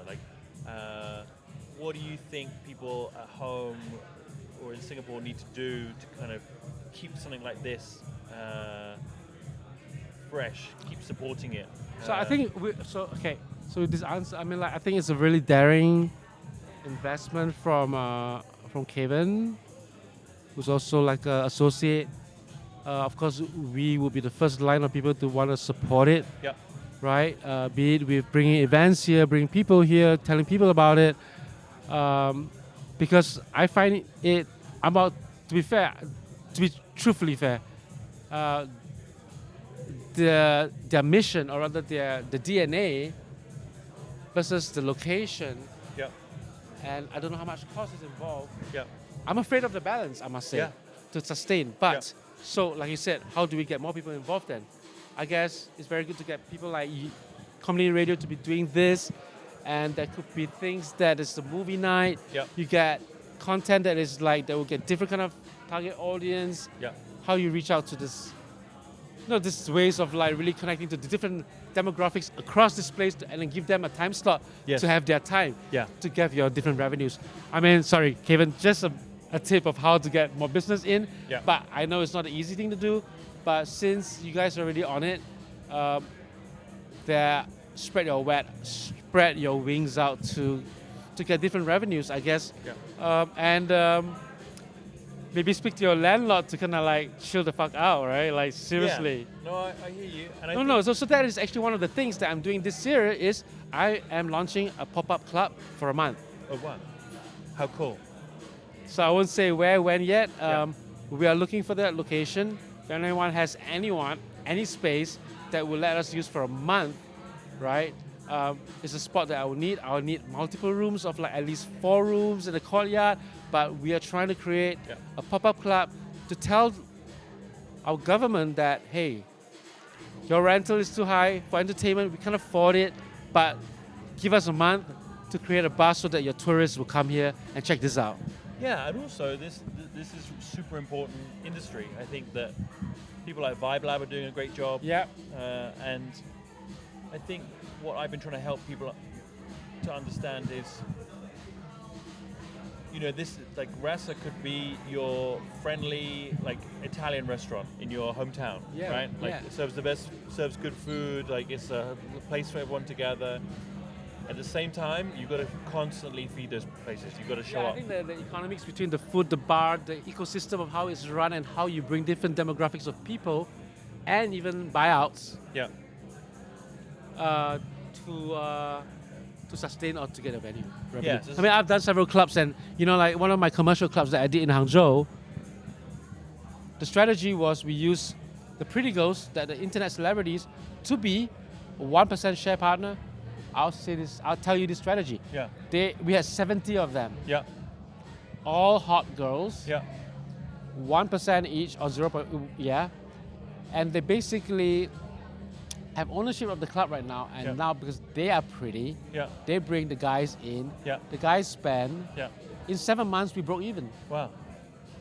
Speaker 1: What do you think people at home or in Singapore need to do to kind of keep something like this fresh, keep supporting it?
Speaker 2: So I think, so with this answer, I mean, I think it's a really daring investment from Kevin, who's also like an associate. Of course, we will be the first line of people to want to support it.
Speaker 1: Yeah.
Speaker 2: Right? Be it with bringing events here, bringing people here, telling people about it. Because I find it about, to be truthfully fair, their mission, or rather the DNA versus the location,
Speaker 1: Yeah.
Speaker 2: and I don't know how much cost is involved.
Speaker 1: Yeah.
Speaker 2: I'm afraid of the balance, I must say,
Speaker 1: Yeah.
Speaker 2: to sustain. But so, like you said, how do we get more people involved then? I guess it's very good to get people like community radio to be doing this, and there could be things that is the movie night.
Speaker 1: Yeah.
Speaker 2: You get content that is like that will get different kind of target audience.
Speaker 1: Yeah.
Speaker 2: How you reach out to this, this ways of like really connecting to the different demographics across this place, and then give them a time slot
Speaker 1: Yes.
Speaker 2: to have their time
Speaker 1: Yeah.
Speaker 2: to get your different revenues. I mean, sorry, Kevin, just a tip of how to get more business in.
Speaker 1: Yeah.
Speaker 2: But I know it's not an easy thing to do. But since you guys are already on it, spread your wings out to get different revenues, I guess.
Speaker 1: Yeah.
Speaker 2: And maybe speak to your landlord to kind of like chill the fuck out, right? Like seriously.
Speaker 1: Yeah. No, I hear you. And I
Speaker 2: No. So that is actually one of the things that I'm doing this year is I am launching a pop-up club for a month.
Speaker 1: Oh wow. How cool.
Speaker 2: So I won't say where, when yet.
Speaker 1: Yeah.
Speaker 2: We are looking for that location. If anyone has any space that will let us use for a month, right? It's a spot that I will need. I'll need multiple rooms of like at least 4 rooms in the courtyard. But we are trying to create a pop-up club to tell our government that, hey, your rental is too high for entertainment. We can't afford it, but give us a month to create a bus so that your tourists will come here and check this out.
Speaker 1: Yeah, and also this is super important industry. I think that people like Vibe Lab are doing a great job.
Speaker 2: Yeah.
Speaker 1: And I think what I've been trying to help people to understand is, this like RASA could be your friendly like Italian restaurant in your hometown, right? Like it serves good food. Like it's a place for everyone together. At the same time, you've got to constantly feed those places. You've got to show
Speaker 2: I
Speaker 1: up.
Speaker 2: think the economics between the food, the bar, the ecosystem of how it's run and how you bring different demographics of people and even buyouts
Speaker 1: Yeah.
Speaker 2: To sustain or to get a venue.
Speaker 1: Yeah,
Speaker 2: I mean, I've done several clubs, and like one of my commercial clubs that I did in Hangzhou, the strategy was we use the pretty girls, that the internet celebrities, to be a 1% share partner. I'll tell you this strategy.
Speaker 1: Yeah.
Speaker 2: We had 70 of them.
Speaker 1: Yeah.
Speaker 2: All hot girls.
Speaker 1: Yeah.
Speaker 2: 1% each or 0. And they basically have ownership of the club right now, and now because they are pretty, they bring the guys in.
Speaker 1: Yeah.
Speaker 2: The guys spend.
Speaker 1: Yeah.
Speaker 2: In 7 months, we broke even.
Speaker 1: Wow.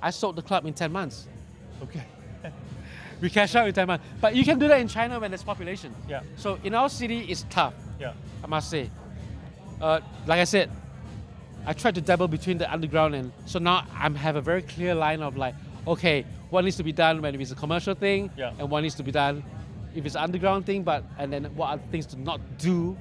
Speaker 2: I sold the club in 10 months.
Speaker 1: Okay.
Speaker 2: We cash out in 10 months. But you can do that in China when there's population.
Speaker 1: Yeah.
Speaker 2: So in our city, it's tough.
Speaker 1: Yeah.
Speaker 2: I must say. Like I said, I tried to dabble between the underground, and so now I have a very clear line of like, okay, what needs to be done when it's a commercial thing, and what needs to be done if it's an underground thing, and then what are things to not do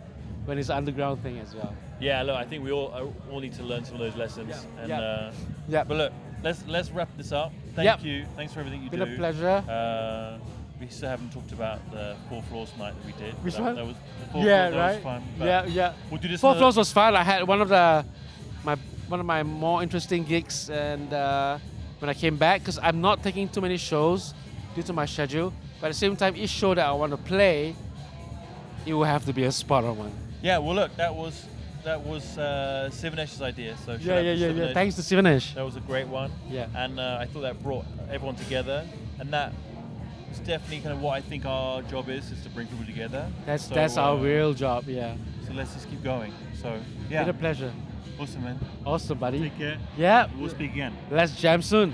Speaker 2: when it's an underground thing as well.
Speaker 1: Yeah, look, I think we all need to learn some of those lessons.
Speaker 2: Yeah.
Speaker 1: But look, let's wrap this up. Thank you. Thanks for everything you do.
Speaker 2: Been a pleasure.
Speaker 1: We still haven't talked about the 4 floors night that we did.
Speaker 2: Which
Speaker 1: that,
Speaker 2: one?
Speaker 1: That was the 4 floors,
Speaker 2: Right.
Speaker 1: that was fun. But
Speaker 2: Yeah.
Speaker 1: We'll do this
Speaker 2: 4 floors was fun. I had one of my more interesting gigs, and when I came back, because I'm not taking too many shows due to my schedule, but at the same time, each show that I want to play, it will have to be a spot on one.
Speaker 1: Yeah, well look, that was Sivanesh's idea. So shout out to
Speaker 2: Yeah.
Speaker 1: Sivanesh.
Speaker 2: Thanks to Sivanesh.
Speaker 1: That was a great one.
Speaker 2: Yeah.
Speaker 1: And I thought that brought everyone together, and that is definitely kind of what I think our job is to bring people together.
Speaker 2: That's our real job, yeah.
Speaker 1: So let's just keep going. So yeah.
Speaker 2: Been a pleasure.
Speaker 1: Awesome, man.
Speaker 2: Awesome, buddy.
Speaker 1: Take care.
Speaker 2: Yeah.
Speaker 1: We'll speak again.
Speaker 2: Let's jam soon.